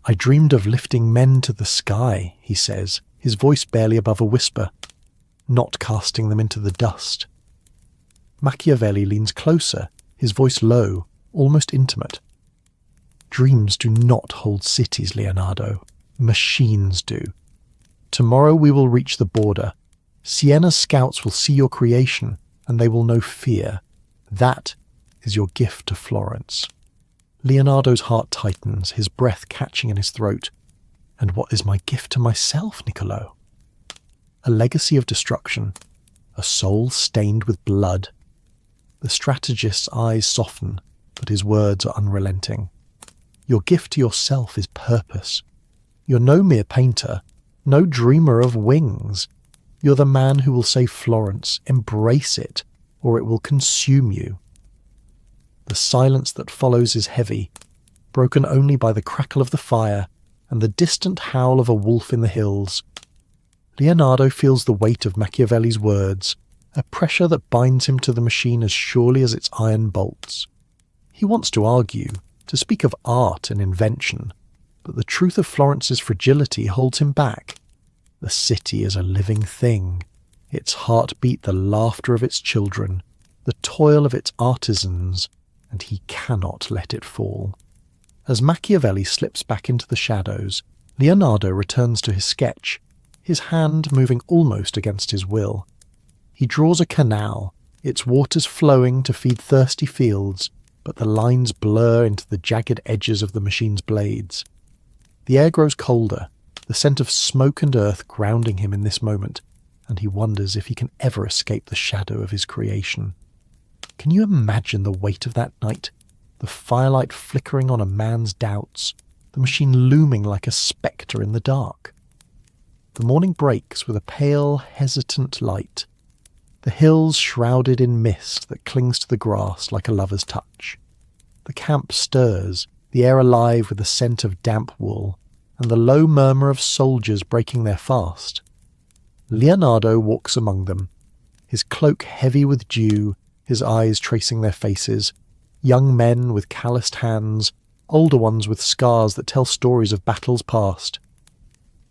I dreamed of lifting men to the sky, he says, his voice barely above a whisper, not casting them into the dust. Machiavelli leans closer, his voice low, almost intimate. Dreams do not hold cities, Leonardo. Machines do. Tomorrow we will reach the border. Siena's scouts will see your creation, and they will know fear. That is your gift to Florence. Leonardo's heart tightens, his breath catching in his throat. And what is my gift to myself, Niccolo? A legacy of destruction, a soul stained with blood. The strategist's eyes soften, but his words are unrelenting. Your gift to yourself is purpose. You're no mere painter, no dreamer of wings. You're the man who will save Florence, embrace it, or it will consume you. The silence that follows is heavy, broken only by the crackle of the fire and the distant howl of a wolf in the hills. Leonardo feels the weight of Machiavelli's words, a pressure that binds him to the machine as surely as its iron bolts. He wants to argue, to speak of art and invention, but the truth of Florence's fragility holds him back. The city is a living thing, its heartbeat the laughter of its children, the toil of its artisans, and he cannot let it fall. As Machiavelli slips back into the shadows, Leonardo returns to his sketch, his hand moving almost against his will. He draws a canal, its waters flowing to feed thirsty fields, but the lines blur into the jagged edges of the machine's blades. The air grows colder, the scent of smoke and earth grounding him in this moment, and he wonders if he can ever escape the shadow of his creation. Can you imagine the weight of that night? The firelight flickering on a man's doubts, the machine looming like a spectre in the dark. The morning breaks with a pale, hesitant light, the hills shrouded in mist that clings to the grass like a lover's touch. The camp stirs, the air alive with the scent of damp wool, and the low murmur of soldiers breaking their fast. Leonardo walks among them, his cloak heavy with dew, his eyes tracing their faces, young men with calloused hands, older ones with scars that tell stories of battles past.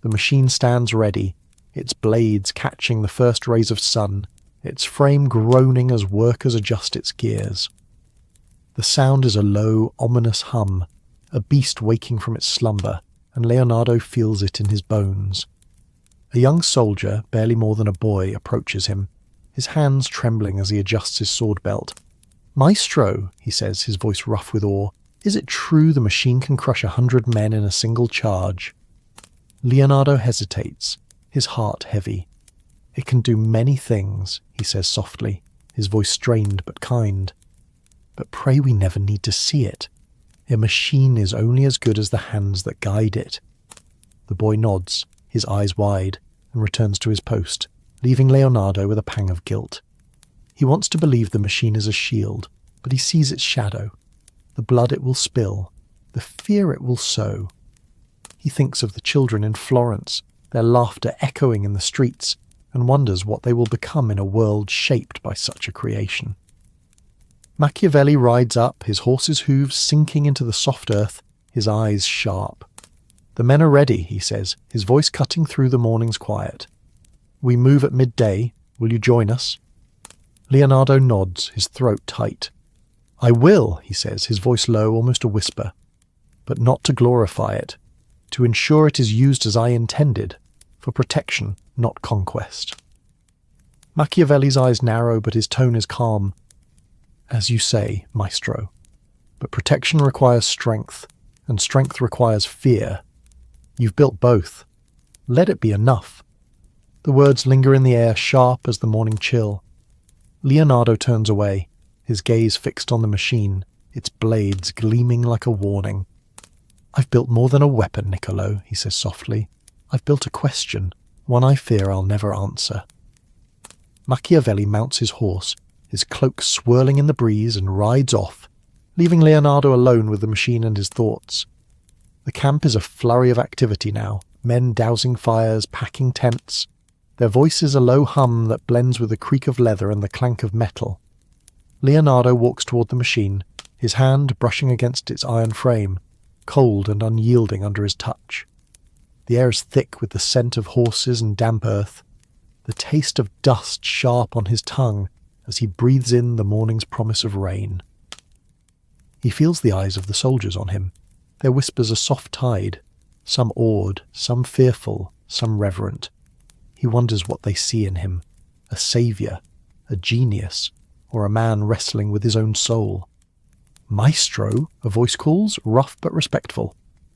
The machine stands ready, its blades catching the first rays of sun, its frame groaning as workers adjust its gears. The sound is a low, ominous hum, a beast waking from its slumber, and Leonardo feels it in his bones. A young soldier, barely more than a boy, approaches him, his hands trembling as he adjusts his sword belt. "Maestro," he says, his voice rough with awe, "is it true the machine can crush 100 men in a single charge?" Leonardo hesitates, his heart heavy. "It can do many things," he says softly, his voice strained but kind. "But pray we never need to see it. A machine is only as good as the hands that guide it." The boy nods, his eyes wide, and returns to his post, leaving Leonardo with a pang of guilt. He wants to believe the machine is a shield, but he sees its shadow, the blood it will spill, the fear it will sow. He thinks of the children in Florence, their laughter echoing in the streets, and wonders what they will become in a world shaped by such a creation. Machiavelli rides up, his horse's hooves sinking into the soft earth, his eyes sharp. "The men are ready," he says, his voice cutting through the morning's quiet. "We move at midday. Will you join us?" Leonardo nods, his throat tight. "I will," he says, his voice low, almost a whisper, "but not to glorify it, to ensure it is used as I intended, for protection, not conquest." Machiavelli's eyes narrow, but his tone is calm. "As you say, maestro, but protection requires strength, and strength requires fear. You've built both. Let it be enough. The words linger in the air, sharp as the morning chill. Leonardo turns away, his gaze fixed on the machine, its blades gleaming like a warning. "I've built more than a weapon, Niccolo," he says softly. "I've built a question, one I fear I'll never answer." Machiavelli mounts his horse, his cloak swirling in the breeze, and rides off, leaving Leonardo alone with the machine and his thoughts. The camp is a flurry of activity now, men dousing fires, packing tents, their voices a low hum that blends with the creak of leather and the clank of metal. Leonardo walks toward the machine, his hand brushing against its iron frame, cold and unyielding under his touch. The air is thick with the scent of horses and damp earth, the taste of dust sharp on his tongue as he breathes in the morning's promise of rain. He feels the eyes of the soldiers on him, their whispers a soft tide, some awed, some fearful, some reverent. He wonders what they see in him, a saviour, a genius, or a man wrestling with his own soul. "Maestro," a voice calls, rough but respectful,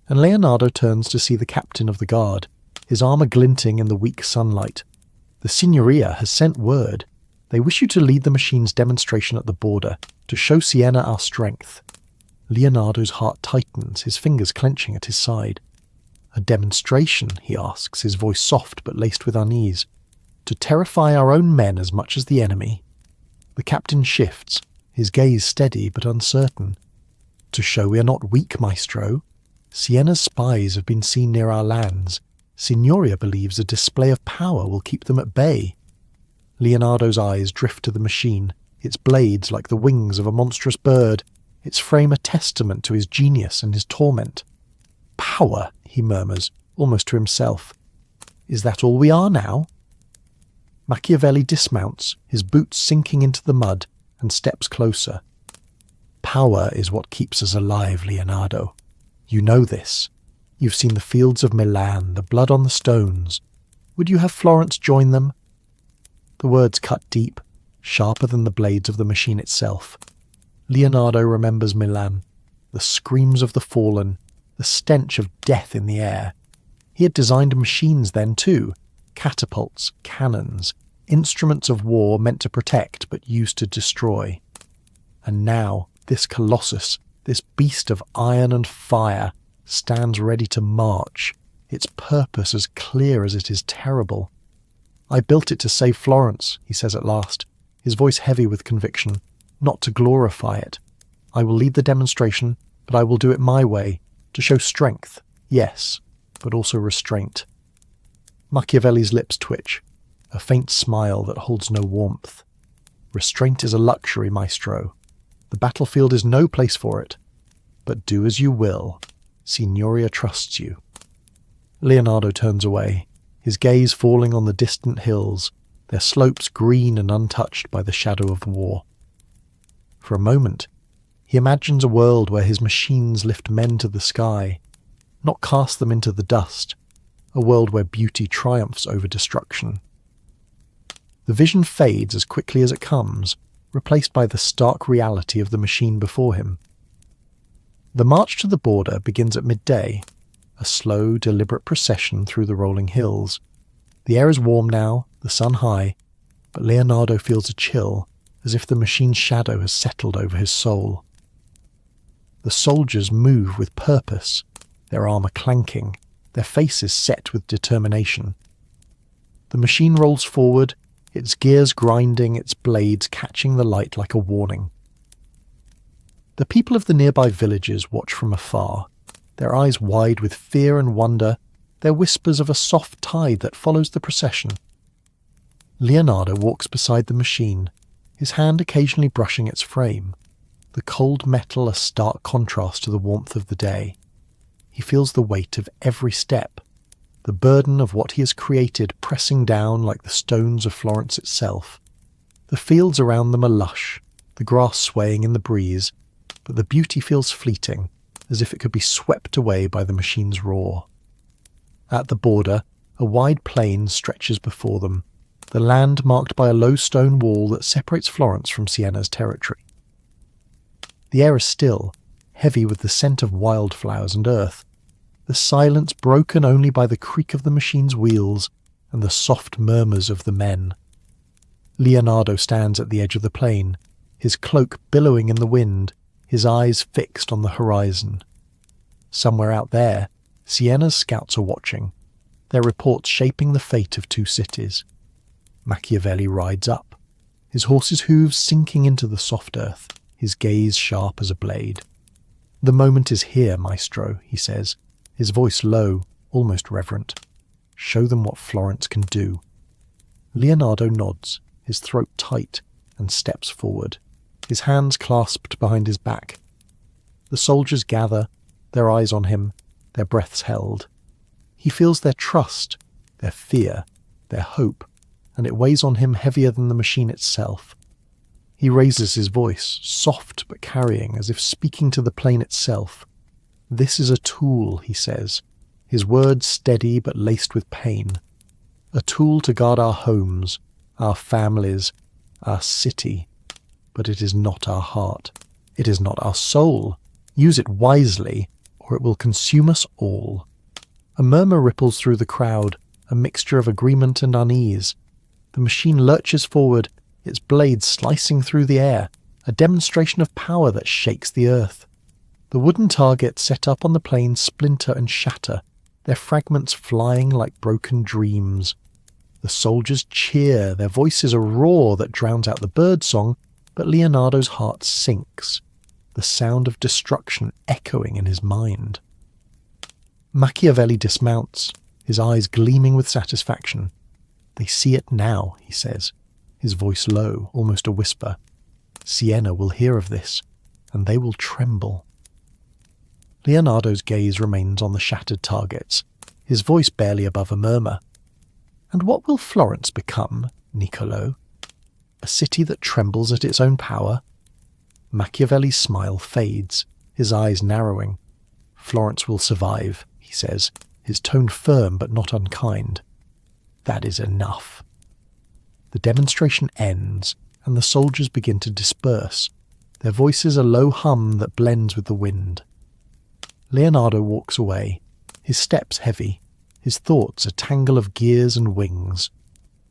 and Leonardo turns to see the captain of the guard, his armour glinting in the weak sunlight. "The Signoria has sent word. They wish you to lead the machine's demonstration at the border, to show Siena our strength." Leonardo's heart tightens, his fingers clenching at his side. "A demonstration?" he asks, his voice soft but laced with unease. "To terrify our own men as much as the enemy?" The captain shifts, his gaze steady but uncertain. "To show we are not weak, Maestro. Siena's spies have been seen near our lands. Signoria believes a display of power will keep them at bay." Leonardo's eyes drift to the machine, its blades like the wings of a monstrous bird, its frame a testament to his genius and his torment. "Power," he murmurs, almost to himself. "Is that all we are now?" Machiavelli dismounts, his boots sinking into the mud, and steps closer. "Power is what keeps us alive, Leonardo. You know this. You've seen the fields of Milan, the blood on the stones. Would you have Florence join them?" The words cut deep, sharper than the blades of the machine itself. Leonardo remembers Milan, the screams of the fallen, the stench of death in the air. He had designed machines then too, catapults, cannons, instruments of war meant to protect but used to destroy. And now this colossus, this beast of iron and fire, stands ready to march, its purpose as clear as it is terrible. "I built it to save Florence," he says at last, his voice heavy with conviction, "not to glorify it. I will lead the demonstration, but I will do it my way, to show strength, yes, but also restraint." Machiavelli's lips twitch, a faint smile that holds no warmth. "Restraint is a luxury, Maestro. The battlefield is no place for it. But do as you will. Signoria trusts you." Leonardo turns away, his gaze falling on the distant hills, their slopes green and untouched by the shadow of war. For a moment, he imagines a world where his machines lift men to the sky, not cast them into the dust, a world where beauty triumphs over destruction. The vision fades as quickly as it comes, replaced by the stark reality of the machine before him. The march to the border begins at midday, a slow, deliberate procession through the rolling hills. The air is warm now, the sun high, but Leonardo feels a chill, as if the machine's shadow has settled over his soul. The soldiers move with purpose, their armour clanking, their faces set with determination. The machine rolls forward, its gears grinding, its blades catching the light like a warning. The people of the nearby villages watch from afar, their eyes wide with fear and wonder, their whispers of a soft tide that follows the procession. Leonardo walks beside the machine, his hand occasionally brushing its frame, the cold metal a stark contrast to the warmth of the day. He feels the weight of every step, the burden of what he has created pressing down like the stones of Florence itself. The fields around them are lush, the grass swaying in the breeze, but the beauty feels fleeting, as if it could be swept away by the machine's roar. At the border, a wide plain stretches before them, the land marked by a low stone wall that separates Florence from Siena's territory. The air is still, heavy with the scent of wildflowers and earth, the silence broken only by the creak of the machine's wheels and the soft murmurs of the men. Leonardo stands at the edge of the plain, his cloak billowing in the wind, his eyes fixed on the horizon. Somewhere out there, Siena's scouts are watching, their reports shaping the fate of two cities. Machiavelli rides up, his horse's hooves sinking into the soft earth, his gaze sharp as a blade. "The moment is here, maestro," he says, his voice low, almost reverent. "Show them what Florence can do." Leonardo nods, his throat tight, and steps forward, his hands clasped behind his back. The soldiers gather, their eyes on him, their breaths held. He feels their trust, their fear, their hope, and it weighs on him heavier than the machine itself. He raises his voice, soft but carrying, as if speaking to the plain itself. "This is a tool," he says, his words steady but laced with pain. "A tool to guard our homes, our families, our city. But it is not our heart. It is not our soul. Use it wisely, or it will consume us all." A murmur ripples through the crowd, a mixture of agreement and unease. The machine lurches forward, its blades slicing through the air, a demonstration of power that shakes the earth. The wooden targets set up on the plain splinter and shatter, their fragments flying like broken dreams. The soldiers cheer, their voices a roar that drowns out the birdsong, but Leonardo's heart sinks, the sound of destruction echoing in his mind. Machiavelli dismounts, his eyes gleaming with satisfaction. "They see it now," he says, his voice low, almost a whisper. "Siena will hear of this, and they will tremble." Leonardo's gaze remains on the shattered targets, his voice barely above a murmur. "And what will Florence become, Niccolo? A city that trembles at its own power?" Machiavelli's smile fades, his eyes narrowing. "Florence will survive," he says, his tone firm but not unkind. "That is enough." The demonstration ends, and the soldiers begin to disperse, their voices a low hum that blends with the wind. Leonardo walks away, his steps heavy, his thoughts a tangle of gears and wings.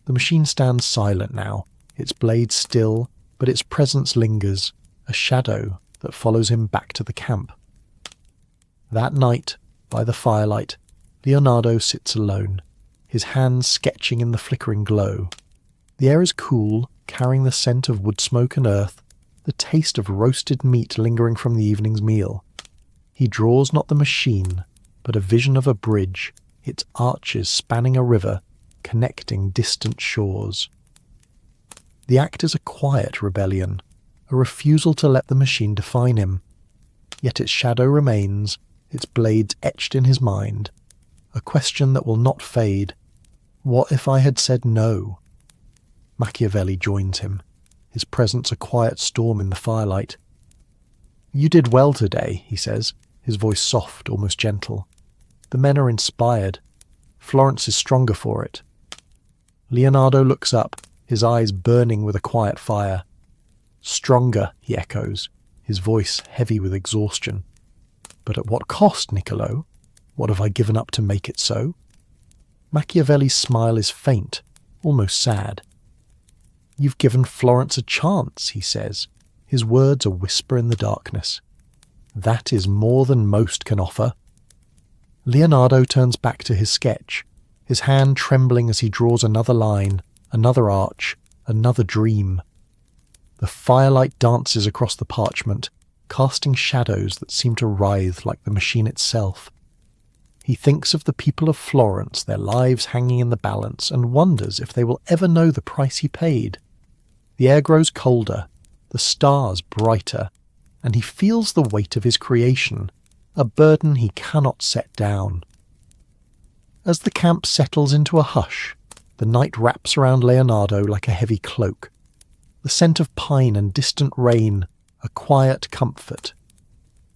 The machine stands silent now, its blade still, but its presence lingers, a shadow that follows him back to the camp. That night, by the firelight, Leonardo sits alone, his hands sketching in the flickering glow. The air is cool, carrying the scent of wood smoke and earth, the taste of roasted meat lingering from the evening's meal. He draws not the machine, but a vision of a bridge, its arches spanning a river, connecting distant shores. The act is a quiet rebellion, a refusal to let the machine define him. Yet its shadow remains, its blades etched in his mind, a question that will not fade. What if I had said no? Machiavelli joins him, his presence a quiet storm in the firelight. "You did well today," he says, his voice soft, almost gentle. "The men are inspired. Florence is stronger for it." Leonardo looks up, his eyes burning with a quiet fire. "Stronger," he echoes, his voice heavy with exhaustion. "But at what cost, Niccolo? What have I given up to make it so?" Machiavelli's smile is faint, almost sad. "You've given Florence a chance," he says, his words a whisper in the darkness. "That is more than most can offer." Leonardo turns back to his sketch, his hand trembling as he draws another line, another arch, another dream. The firelight dances across the parchment, casting shadows that seem to writhe like the machine itself. He thinks of the people of Florence, their lives hanging in the balance, and wonders if they will ever know the price he paid. The air grows colder, the stars brighter, and he feels the weight of his creation, a burden he cannot set down. As the camp settles into a hush, the night wraps around Leonardo like a heavy cloak. The scent of pine and distant rain, a quiet comfort.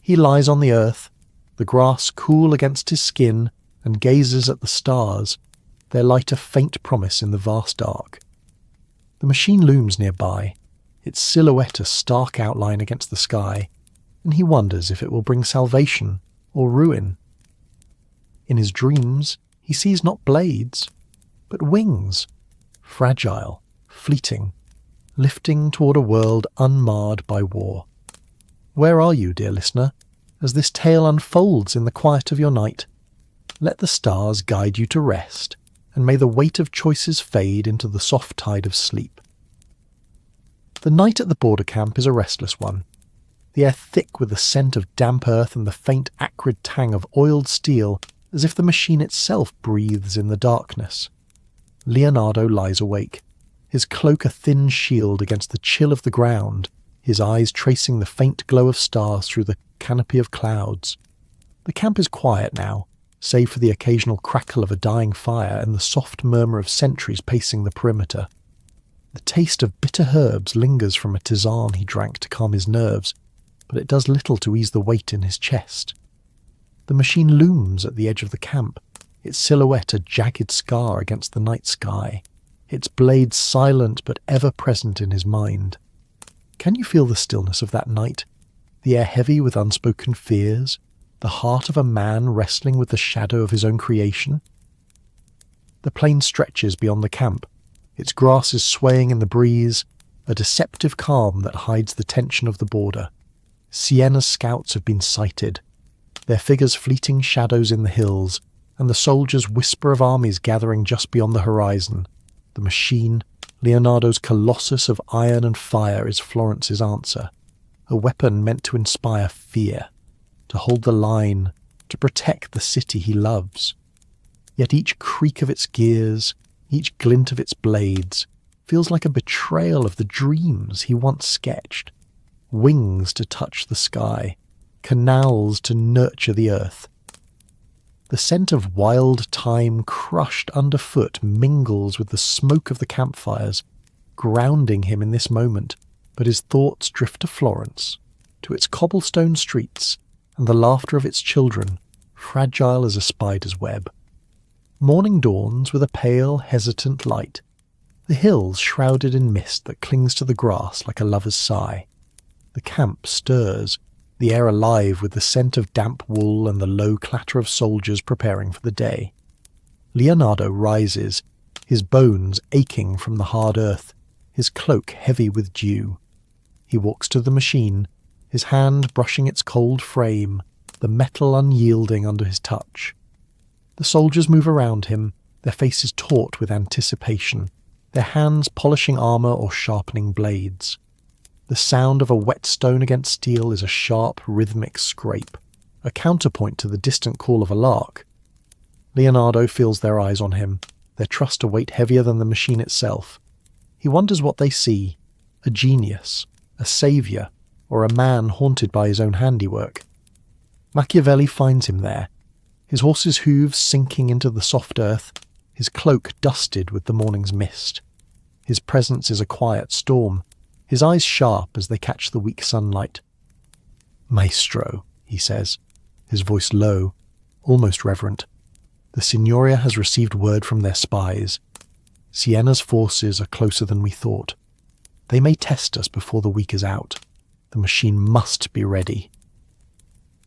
He lies on the earth, the grass cool against his skin, and gazes at the stars, their light a faint promise in the vast dark. The machine looms nearby, its silhouette a stark outline against the sky, and he wonders if it will bring salvation or ruin. In his dreams, he sees not blades, but wings, fragile, fleeting, lifting toward a world unmarred by war. Where are you, dear listener, as this tale unfolds in the quiet of your night? Let the stars guide you to rest, and may the weight of choices fade into the soft tide of sleep. The night at the border camp is a restless one, the air thick with the scent of damp earth and the faint acrid tang of oiled steel, as if the machine itself breathes in the darkness. Leonardo lies awake, his cloak a thin shield against the chill of the ground, his eyes tracing the faint glow of stars through the canopy of clouds. The camp is quiet now, save for the occasional crackle of a dying fire and the soft murmur of sentries pacing the perimeter. The taste of bitter herbs lingers from a tisane he drank to calm his nerves, but it does little to ease the weight in his chest. The machine looms at the edge of the camp, its silhouette a jagged scar against the night sky, its blade silent but ever present in his mind. Can you feel the stillness of that night, the air heavy with unspoken fears, the heart of a man wrestling with the shadow of his own creation? The plain stretches beyond the camp, its grasses swaying in the breeze, a deceptive calm that hides the tension of the border. Siena's scouts have been sighted, their figures fleeting shadows in the hills, and the soldiers whisper of armies gathering just beyond the horizon. The machine, Leonardo's colossus of iron and fire, is Florence's answer, a weapon meant to inspire fear, to hold the line, to protect the city he loves. Yet each creak of its gears, each glint of its blades, feels like a betrayal of the dreams he once sketched. Wings to touch the sky, canals to nurture the earth. The scent of wild thyme crushed underfoot mingles with the smoke of the campfires, grounding him in this moment, but his thoughts drift to Florence, to its cobblestone streets, and the laughter of its children, fragile as a spider's web. Morning dawns with a pale, hesitant light, the hills shrouded in mist that clings to the grass like a lover's sigh. The camp stirs, the air alive with the scent of damp wool and the low clatter of soldiers preparing for the day. Leonardo rises, his bones aching from the hard earth, his cloak heavy with dew. He walks to the machine, his hand brushing its cold frame, the metal unyielding under his touch. The soldiers move around him, their faces taut with anticipation, their hands polishing armour or sharpening blades. The sound of a whetstone against steel is a sharp, rhythmic scrape, a counterpoint to the distant call of a lark. Leonardo feels their eyes on him, their trust a weight heavier than the machine itself. He wonders what they see, a genius, a saviour, or a man haunted by his own handiwork. Machiavelli finds him there, his horse's hooves sinking into the soft earth, his cloak dusted with the morning's mist. His presence is a quiet storm, his eyes sharp as they catch the weak sunlight. "Maestro," he says, his voice low, almost reverent. "The Signoria has received word from their spies. Siena's forces are closer than we thought. They may test us before the week is out. The machine must be ready."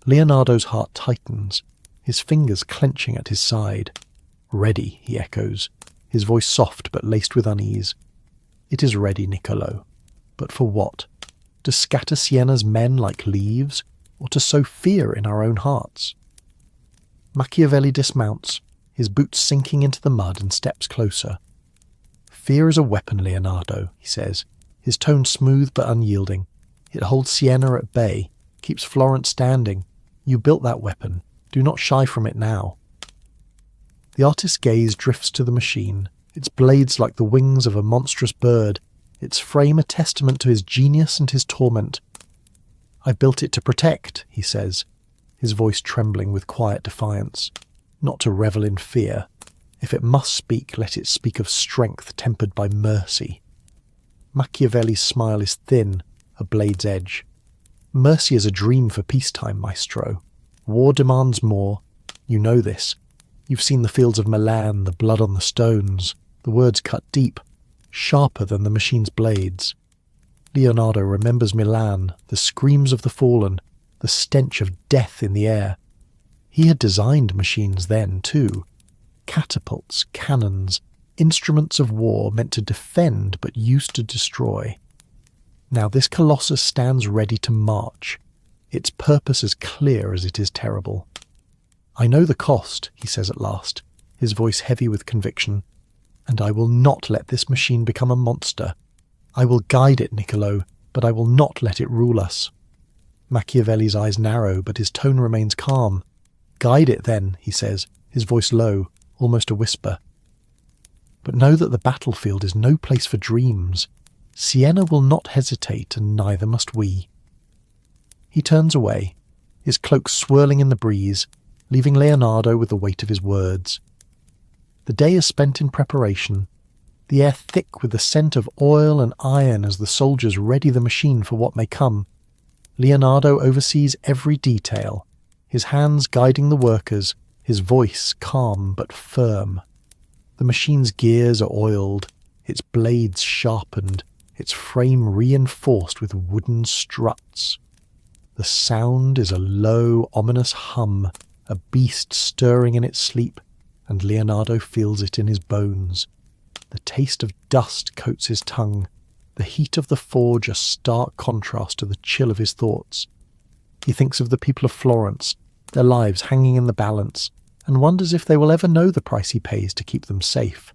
Leonardo's heart tightens, his fingers clenching at his side. "Ready," he echoes, his voice soft but laced with unease. "It is ready, Niccolo. But for what? To scatter Siena's men like leaves, or to sow fear in our own hearts?" Machiavelli dismounts, his boots sinking into the mud, and steps closer. "Fear is a weapon, Leonardo," he says, his tone smooth but unyielding. "It holds Siena at bay, keeps Florence standing. You built that weapon. Do not shy from it now." The artist's gaze drifts to the machine, its blades like the wings of a monstrous bird, its frame a testament to his genius and his torment. "I built it to protect," he says, his voice trembling with quiet defiance, "not to revel in fear. If it must speak, let it speak of strength tempered by mercy." Machiavelli's smile is thin, a blade's edge. "Mercy is a dream for peacetime, Maestro. War demands more. You know this. You've seen the fields of Milan, the blood on the stones. The words cut deep, sharper than the machine's blades. Leonardo remembers Milan, the screams of the fallen, the stench of death in the air. He had designed machines then, too. Catapults, cannons, instruments of war meant to defend but used to destroy. Now this colossus stands ready to march, its purpose as clear as it is terrible. "I know the cost," he says at last, his voice heavy with conviction, "and I will not let this machine become a monster. I will guide it, Niccolo, but I will not let it rule us." Machiavelli's eyes narrow, but his tone remains calm. "Guide it then," he says, his voice low, almost a whisper. "But know that the battlefield is no place for dreams. Siena will not hesitate, and neither must we." He turns away, his cloak swirling in the breeze, leaving Leonardo with the weight of his words. The day is spent in preparation, the air thick with the scent of oil and iron as the soldiers ready the machine for what may come. Leonardo oversees every detail, his hands guiding the workers, his voice calm but firm. The machine's gears are oiled, its blades sharpened, its frame reinforced with wooden struts. The sound is a low, ominous hum, a beast stirring in its sleep, and Leonardo feels it in his bones. The taste of dust coats his tongue, the heat of the forge a stark contrast to the chill of his thoughts. He thinks of the people of Florence, their lives hanging in the balance, and wonders if they will ever know the price he pays to keep them safe.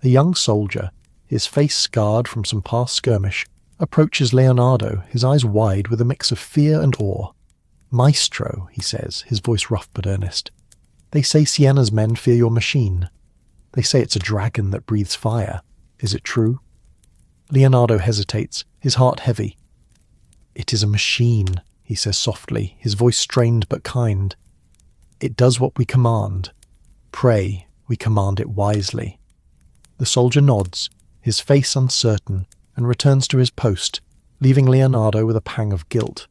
A young soldier, his face scarred from some past skirmish, approaches Leonardo, his eyes wide with a mix of fear and awe. "Maestro," he says, his voice rough but earnest, "they say Siena's men fear your machine. They say it's a dragon that breathes fire. Is it true?" Leonardo hesitates, his heart heavy. "It is a machine," he says softly, his voice strained but kind. "It does what we command. Pray, we command it wisely." The soldier nods, his face uncertain, and returns to his post, leaving Leonardo with a pang of guilt.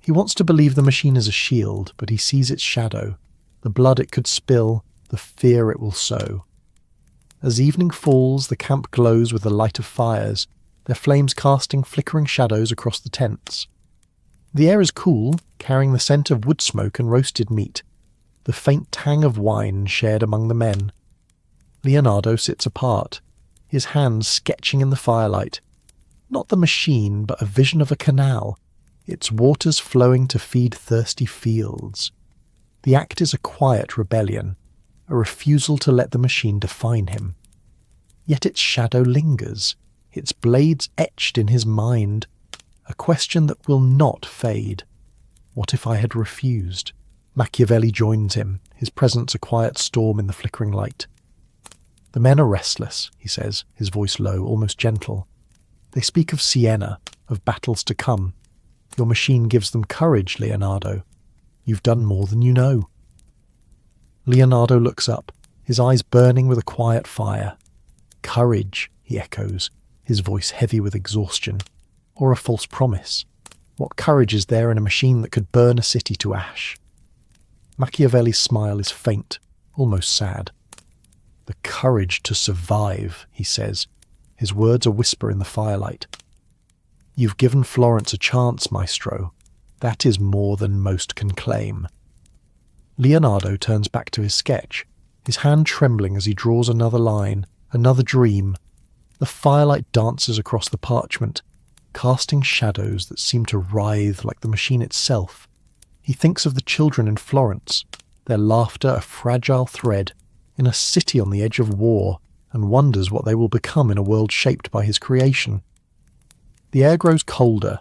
He wants to believe the machine is a shield, but he sees its shadow, the blood it could spill, the fear it will sow. As evening falls, the camp glows with the light of fires, their flames casting flickering shadows across the tents. The air is cool, carrying the scent of wood smoke and roasted meat, the faint tang of wine shared among the men. Leonardo sits apart, his hands sketching in the firelight. Not the machine, but a vision of a canal, its waters flowing to feed thirsty fields. The act is a quiet rebellion, a refusal to let the machine define him. Yet its shadow lingers, its blades etched in his mind, a question that will not fade. What if I had refused? Machiavelli joins him, his presence a quiet storm in the flickering light. "The men are restless," he says, his voice low, almost gentle. "They speak of Siena, of battles to come. Your machine gives them courage, Leonardo. You've done more than you know." Leonardo looks up, his eyes burning with a quiet fire. "Courage," he echoes, his voice heavy with exhaustion. Or a false promise. What courage is there in a machine that could burn a city to ash? Machiavelli's smile is faint, almost sad. "The courage to survive," he says, his words a whisper in the firelight. "You've given Florence a chance, Maestro. That is more than most can claim." Leonardo turns back to his sketch, his hand trembling as he draws another line, another dream. The firelight dances across the parchment, casting shadows that seem to writhe like the machine itself. He thinks of the children in Florence, their laughter a fragile thread, in a city on the edge of war, and wonders what they will become in a world shaped by his creation. The air grows colder,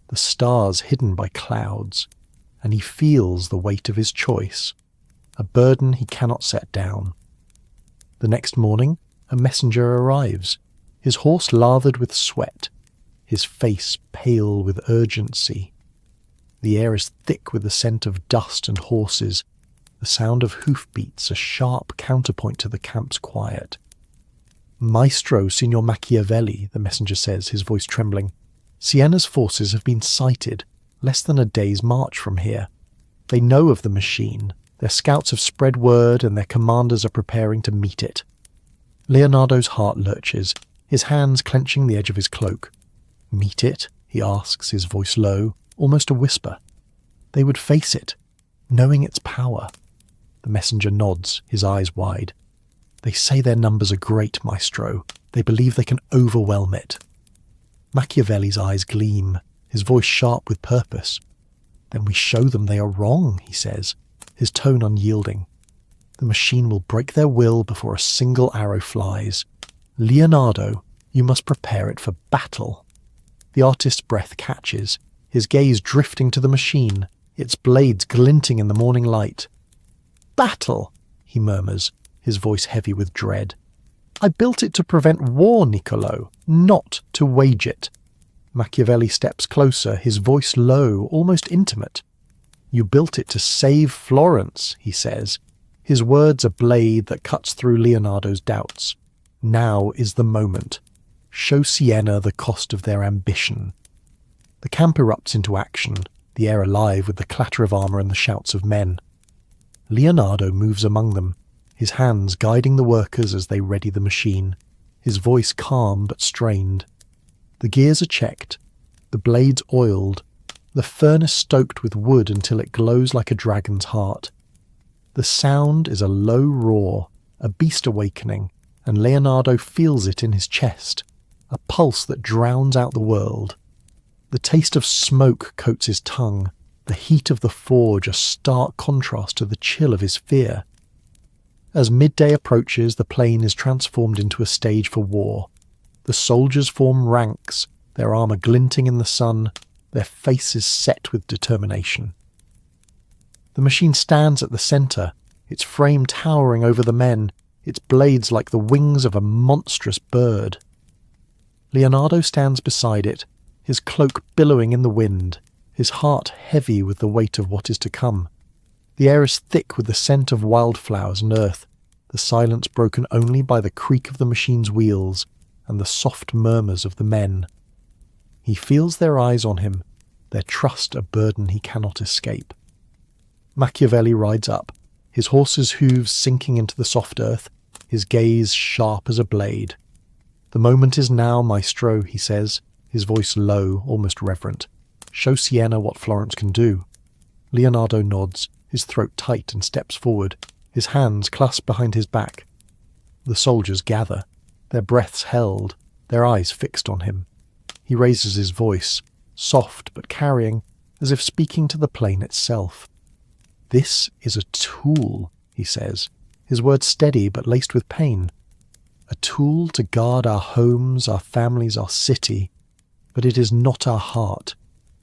the stars hidden by clouds, and he feels the weight of his choice, a burden he cannot set down. The next morning, a messenger arrives, his horse lathered with sweat, his face pale with urgency. The air is thick with the scent of dust and horses, the sound of hoofbeats a sharp counterpoint to the camp's quiet. "Maestro, Signor Machiavelli," the messenger says, his voice trembling. "Siena's forces have been sighted, less than a day's march from here. They know of the machine, their scouts have spread word, and their commanders are preparing to meet it." Leonardo's heart lurches, his hands clenching the edge of his cloak. "Meet it?" he asks, his voice low, almost a whisper. They would face it, knowing its power. The messenger nods, his eyes wide. They say their numbers are great, Maestro. They believe they can overwhelm it. Machiavelli's eyes gleam, his voice sharp with purpose. Then we show them they are wrong, he says, his tone unyielding. The machine will break their will before a single arrow flies. Leonardo, you must prepare it for battle. The artist's breath catches, his gaze drifting to the machine, its blades glinting in the morning light. Battle, he murmurs, his voice heavy with dread. I built it to prevent war, Niccolo, not to wage it. Machiavelli steps closer, his voice low, almost intimate. You built it to save Florence, he says, his words a blade that cuts through Leonardo's doubts. Now is the moment. Show Siena the cost of their ambition. The camp erupts into action, the air alive with the clatter of armour and the shouts of men. Leonardo moves among them, his hands guiding the workers as they ready the machine, his voice calm but strained. The gears are checked, the blades oiled, the furnace stoked with wood until it glows like a dragon's heart. The sound is a low roar, a beast awakening, and Leonardo feels it in his chest, a pulse that drowns out the world. The taste of smoke coats his tongue, the heat of the forge a stark contrast to the chill of his fear. As midday approaches, the plain is transformed into a stage for war. The soldiers form ranks, their armour glinting in the sun, their faces set with determination. The machine stands at the centre, its frame towering over the men, its blades like the wings of a monstrous bird. Leonardo stands beside it, his cloak billowing in the wind, his heart heavy with the weight of what is to come. The air is thick with the scent of wildflowers and earth, the silence broken only by the creak of the machine's wheels and the soft murmurs of the men. He feels their eyes on him, their trust a burden he cannot escape. Machiavelli rides up, his horse's hooves sinking into the soft earth, his gaze sharp as a blade. The moment is now, Maestro, he says, his voice low, almost reverent. Show Siena what Florence can do. Leonardo nods, his throat tight, and steps forward, his hands clasped behind his back. The soldiers gather, their breaths held, their eyes fixed on him. He raises his voice, soft but carrying, as if speaking to the plain itself. This is a tool, he says, his words steady but laced with pain. A tool to guard our homes, our families, our city. But it is not our heart.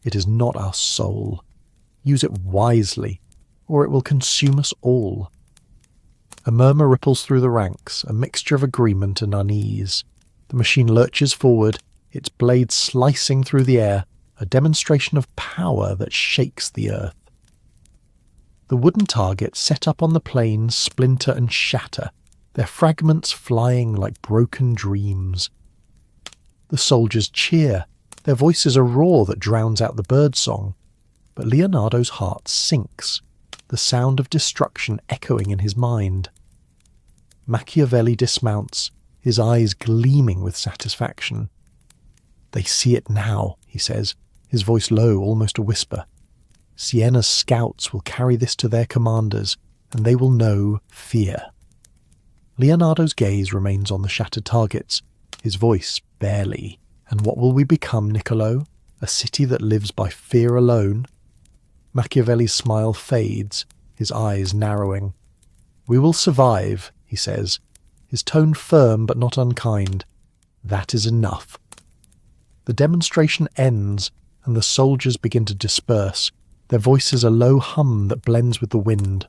It is not our soul. Use it wisely, or it will consume us all. A murmur ripples through the ranks, a mixture of agreement and unease. The machine lurches forward, its blades slicing through the air, a demonstration of power that shakes the earth. The wooden targets set up on the plain splinter and shatter, their fragments flying like broken dreams. The soldiers cheer, their voices a roar that drowns out the birdsong. But Leonardo's heart sinks, the sound of destruction echoing in his mind. Machiavelli dismounts, his eyes gleaming with satisfaction. They see it now, he says, his voice low, almost a whisper. Siena's scouts will carry this to their commanders, and they will know fear. Leonardo's gaze remains on the shattered targets, his voice barely. And what will we become, Niccolo? A city that lives by fear alone? Machiavelli's smile fades, his eyes narrowing. We will survive, he says, his tone firm but not unkind. That is enough. The demonstration ends, and the soldiers begin to disperse, their voices a low hum that blends with the wind.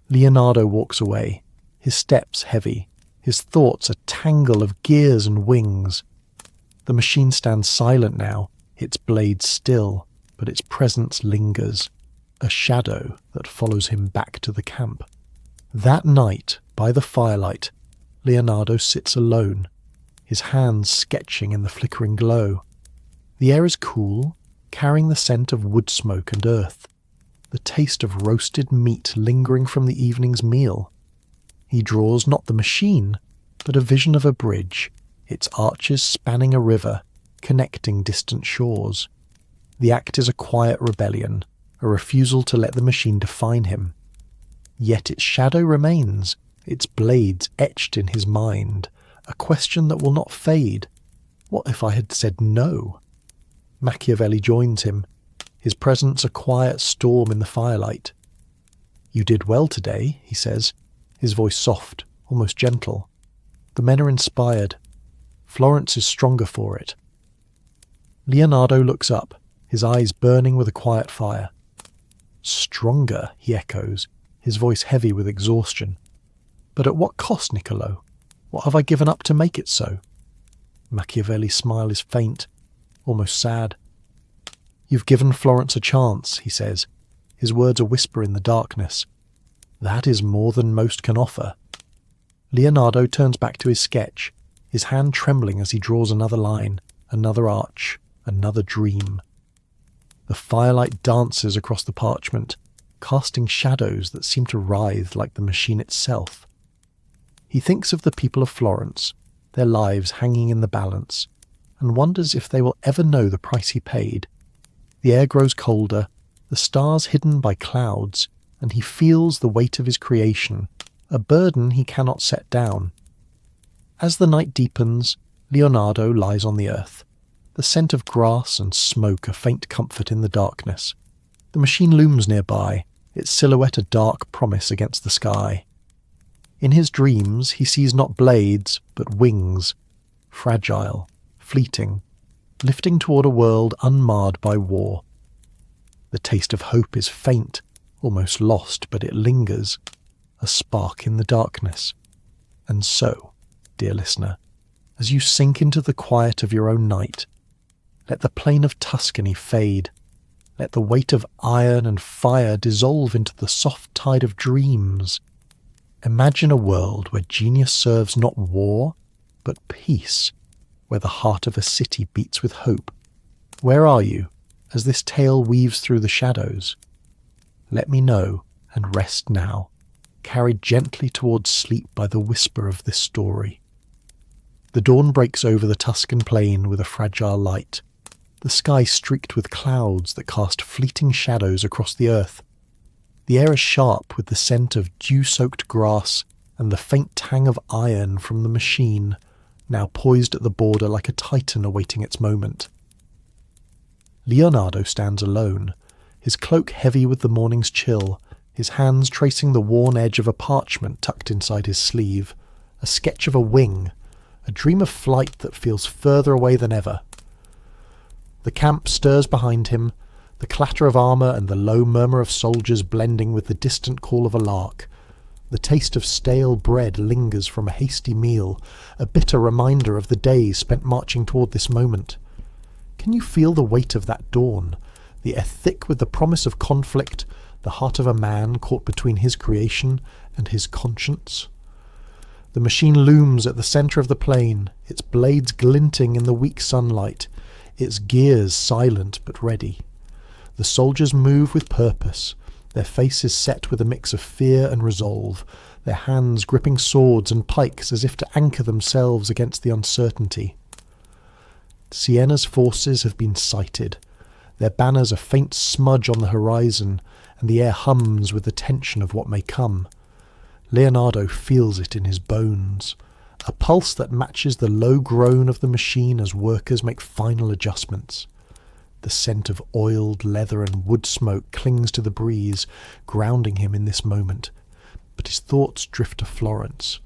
Leonardo walks away, his steps heavy, his thoughts a tangle of gears and wings. The machine stands silent now, its blades still, but its presence lingers, a shadow that follows him back to the camp. That night, by the firelight, Leonardo sits alone, his hands sketching in the flickering glow. The air is cool, carrying the scent of wood smoke and earth, the taste of roasted meat lingering from the evening's meal. He draws not the machine, but a vision of a bridge, its arches spanning a river, connecting distant shores. The act is a quiet rebellion, a refusal to let the machine define him. Yet its shadow remains, its blades etched in his mind, a question that will not fade. What if I had said no? Machiavelli joins him, his presence a quiet storm in the firelight. "You did well today," he says, his voice soft, almost gentle. "The men are inspired. Florence is stronger for it." Leonardo looks up, his eyes burning with a quiet fire. "Stronger," he echoes, his voice heavy with exhaustion. "But at what cost, Niccolo? What have I given up to make it so?" Machiavelli's smile is faint, almost sad. "You've given Florence a chance," he says, his words a whisper in the darkness. "That is more than most can offer." Leonardo turns back to his sketch, his hand trembling as he draws another line, another arch, another dream. The firelight dances across the parchment, casting shadows that seem to writhe like the machine itself. He thinks of the people of Florence, their lives hanging in the balance, and wonders if they will ever know the price he paid. The air grows colder, the stars hidden by clouds, and he feels the weight of his creation, a burden he cannot set down. As the night deepens, Leonardo lies on the earth, the scent of grass and smoke a faint comfort in the darkness. The machine looms nearby, its silhouette a dark promise against the sky. In his dreams he sees not blades, but wings, fragile, fleeting, lifting toward a world unmarred by war. The taste of hope is faint, almost lost, but it lingers, a spark in the darkness. And so, dear listener, as you sink into the quiet of your own night, let the plain of Tuscany fade, let the weight of iron and fire dissolve into the soft tide of dreams. Imagine a world where genius serves not war, but peace, where the heart of a city beats with hope. Where are you, as this tale weaves through the shadows? Let me know, and rest now, carried gently towards sleep by the whisper of this story. The dawn breaks over the Tuscan plain with a fragile light, the sky streaked with clouds that cast fleeting shadows across the earth. The air is sharp with the scent of dew-soaked grass and the faint tang of iron from the machine, now poised at the border like a titan awaiting its moment. Leonardo stands alone, his cloak heavy with the morning's chill, his hands tracing the worn edge of a parchment tucked inside his sleeve, a sketch of a wing, a dream of flight that feels further away than ever. The camp stirs behind him, the clatter of armour and the low murmur of soldiers blending with the distant call of a lark. The taste of stale bread lingers from a hasty meal, a bitter reminder of the days spent marching toward this moment. Can you feel the weight of that dawn, the air thick with the promise of conflict, the heart of a man caught between his creation and his conscience? The machine looms at the centre of the plain, its blades glinting in the weak sunlight, its gears silent but ready. The soldiers move with purpose, their faces set with a mix of fear and resolve, their hands gripping swords and pikes as if to anchor themselves against the uncertainty. Sienna's forces have been sighted, their banners a faint smudge on the horizon, and the air hums with the tension of what may come. Leonardo feels it in his bones, a pulse that matches the low groan of the machine as workers make final adjustments. The scent of oiled leather and wood smoke clings to the breeze, grounding him in this moment. But his thoughts drift to Florence,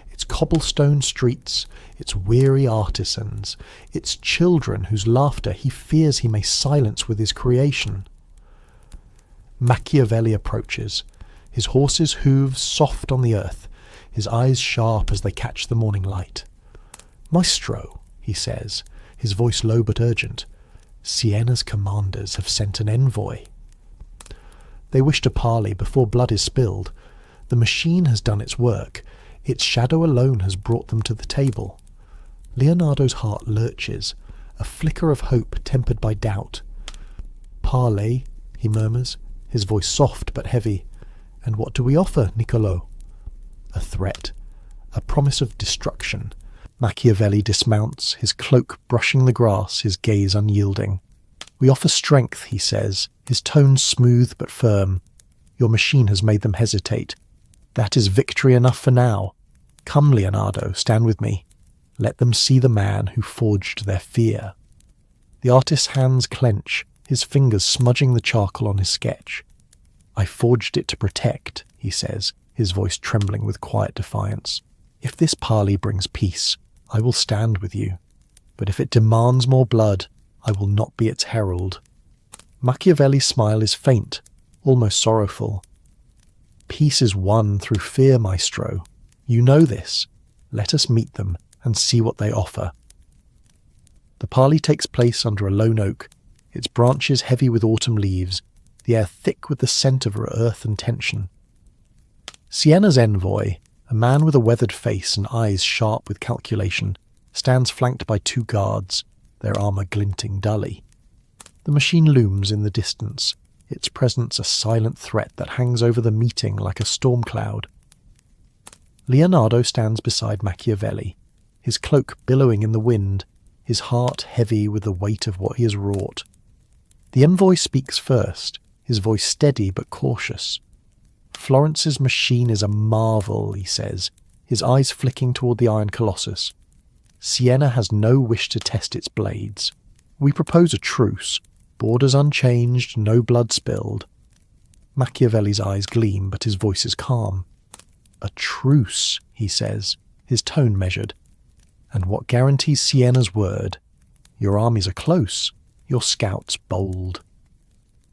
its cobblestone streets, its weary artisans, its children whose laughter he fears he may silence with his creation. Machiavelli approaches, his horse's hooves soft on the earth, his eyes sharp as they catch the morning light. "Maestro," he says, his voice low but urgent, "Sienna's commanders have sent an envoy. They wish to parley before blood is spilled. The machine has done its work. Its shadow alone has brought them to the table." Leonardo's heart lurches, a flicker of hope tempered by doubt. "Parley," he murmurs, his voice soft but heavy. "And what do we offer, Niccolo?" A threat, a promise of destruction. Machiavelli dismounts, his cloak brushing the grass, his gaze unyielding. We offer strength, he says, his tone smooth but firm. Your machine has made them hesitate. That is victory enough for now. Come, Leonardo, stand with me. Let them see the man who forged their fear. The artist's hands clench, his fingers smudging the charcoal on his sketch. I forged it to protect, he says, his voice trembling with quiet defiance. If this parley brings peace, I will stand with you. But if it demands more blood, I will not be its herald. Machiavelli's smile is faint, almost sorrowful. Peace is won through fear, maestro. You know this. Let us meet them and see what they offer. The parley takes place under a lone oak, its branches heavy with autumn leaves, the air thick with the scent of earth and tension. Siena's envoy, a man with a weathered face and eyes sharp with calculation, stands flanked by 2 guards, their armour glinting dully. The machine looms in the distance, its presence a silent threat that hangs over the meeting like a storm cloud. Leonardo stands beside Machiavelli, his cloak billowing in the wind, his heart heavy with the weight of what he has wrought. The envoy speaks first, his voice steady but cautious. Florence's machine is a marvel, he says, his eyes flicking toward the iron colossus. Siena has no wish to test its blades. We propose a truce, borders unchanged, no blood spilled. Machiavelli's eyes gleam, but his voice is calm. A truce, he says, his tone measured. And what guarantees Siena's word? Your armies are close, your scouts bold.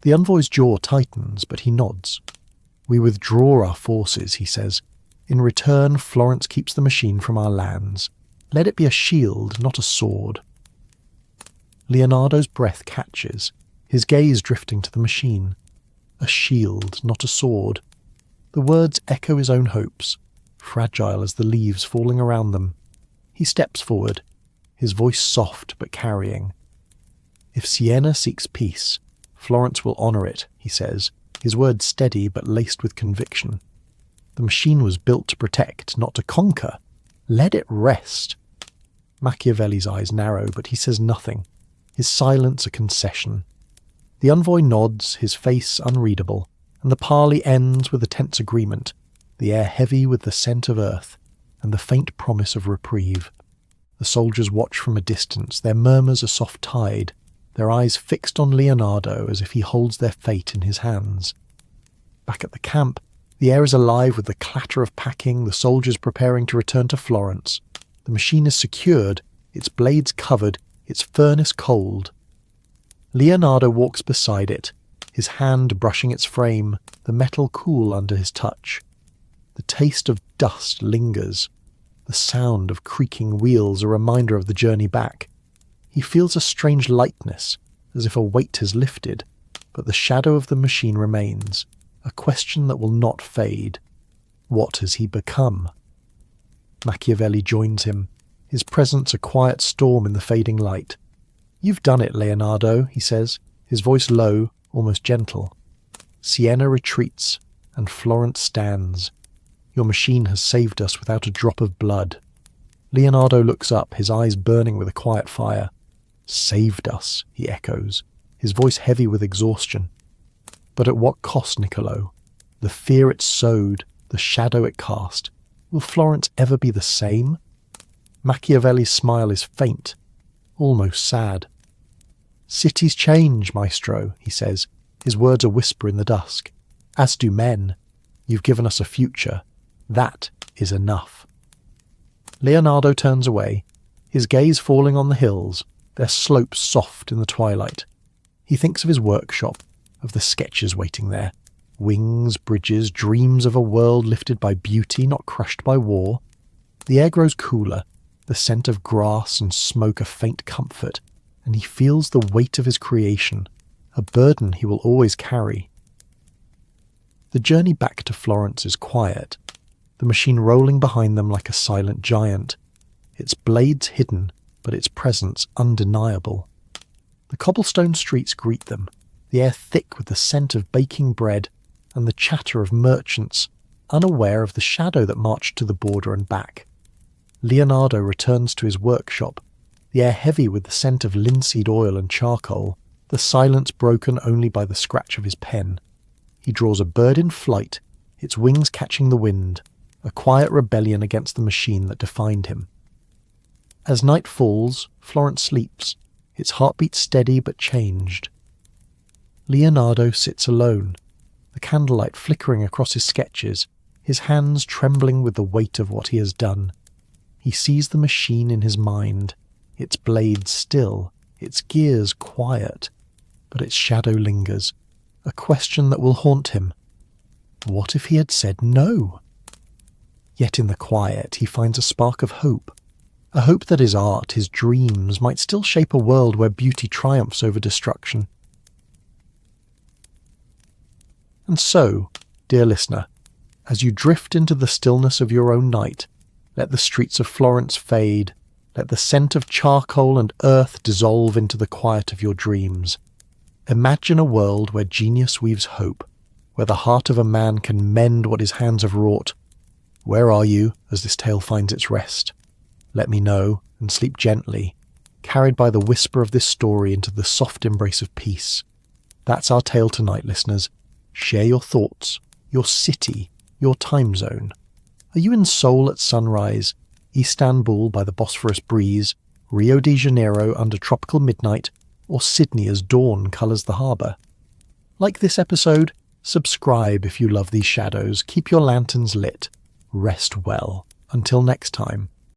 The envoy's jaw tightens, but he nods. We withdraw our forces, he says. In return, Florence keeps the machine from our lands. Let it be a shield, not a sword. Leonardo's breath catches, his gaze drifting to the machine. A shield, not a sword. The words echo his own hopes, fragile as the leaves falling around them. He steps forward, his voice soft but carrying. If Siena seeks peace, Florence will honour it, he says, his words steady but laced with conviction. The machine was built to protect, not to conquer. Let it rest. Machiavelli's eyes narrow, but he says nothing, his silence a concession. The envoy nods, his face unreadable, and the parley ends with a tense agreement, the air heavy with the scent of earth, and the faint promise of reprieve. The soldiers watch from a distance, their murmurs a soft tide, their eyes fixed on Leonardo as if he holds their fate in his hands. Back at the camp, the air is alive with the clatter of packing, the soldiers preparing to return to Florence. The machine is secured, its blades covered, its furnace cold. Leonardo walks beside it, his hand brushing its frame, the metal cool under his touch. The taste of dust lingers, the sound of creaking wheels a reminder of the journey back. He feels a strange lightness, as if a weight has lifted, but the shadow of the machine remains, a question that will not fade. What has he become? Machiavelli joins him, his presence a quiet storm in the fading light. You've done it, Leonardo, he says, his voice low, almost gentle. Siena retreats, and Florence stands. Your machine has saved us without a drop of blood. Leonardo looks up, his eyes burning with a quiet fire. Saved us, he echoes, his voice heavy with exhaustion. But at what cost, Niccolo? The fear it sowed, the shadow it cast. Will Florence ever be the same? Machiavelli's smile is faint, almost sad. Cities change, maestro, he says, his words a whisper in the dusk. As do men. You've given us a future. That is enough. Leonardo turns away, his gaze falling on the hills, their slopes soft in the twilight. He thinks of his workshop, of the sketches waiting there. Wings, bridges, dreams of a world lifted by beauty, not crushed by war. The air grows cooler, the scent of grass and smoke a faint comfort, and he feels the weight of his creation, a burden he will always carry. The journey back to Florence is quiet, the machine rolling behind them like a silent giant, its blades hidden, but its presence undeniable. The cobblestone streets greet them, the air thick with the scent of baking bread and the chatter of merchants, unaware of the shadow that marched to the border and back. Leonardo returns to his workshop, the air heavy with the scent of linseed oil and charcoal, the silence broken only by the scratch of his pen. He draws a bird in flight, its wings catching the wind, a quiet rebellion against the machine that defined him. As night falls, Florence sleeps, its heartbeat steady but changed. Leonardo sits alone, the candlelight flickering across his sketches, his hands trembling with the weight of what he has done. He sees the machine in his mind, its blades still, its gears quiet, but its shadow lingers, a question that will haunt him. What if he had said no? Yet in the quiet he finds a spark of hope, a hope that his art, his dreams, might still shape a world where beauty triumphs over destruction. And so, dear listener, as you drift into the stillness of your own night, let the streets of Florence fade, let the scent of charcoal and earth dissolve into the quiet of your dreams. Imagine a world where genius weaves hope, where the heart of a man can mend what his hands have wrought. Where are you as this tale finds its rest? Let me know, and sleep gently, carried by the whisper of this story into the soft embrace of peace. That's our tale tonight, listeners. Share your thoughts, your city, your time zone. Are you in Seoul at sunrise, Istanbul by the Bosphorus breeze, Rio de Janeiro under tropical midnight, or Sydney as dawn colours the harbour? Like this episode, subscribe if you love these shadows, keep your lanterns lit. Rest well. Until next time.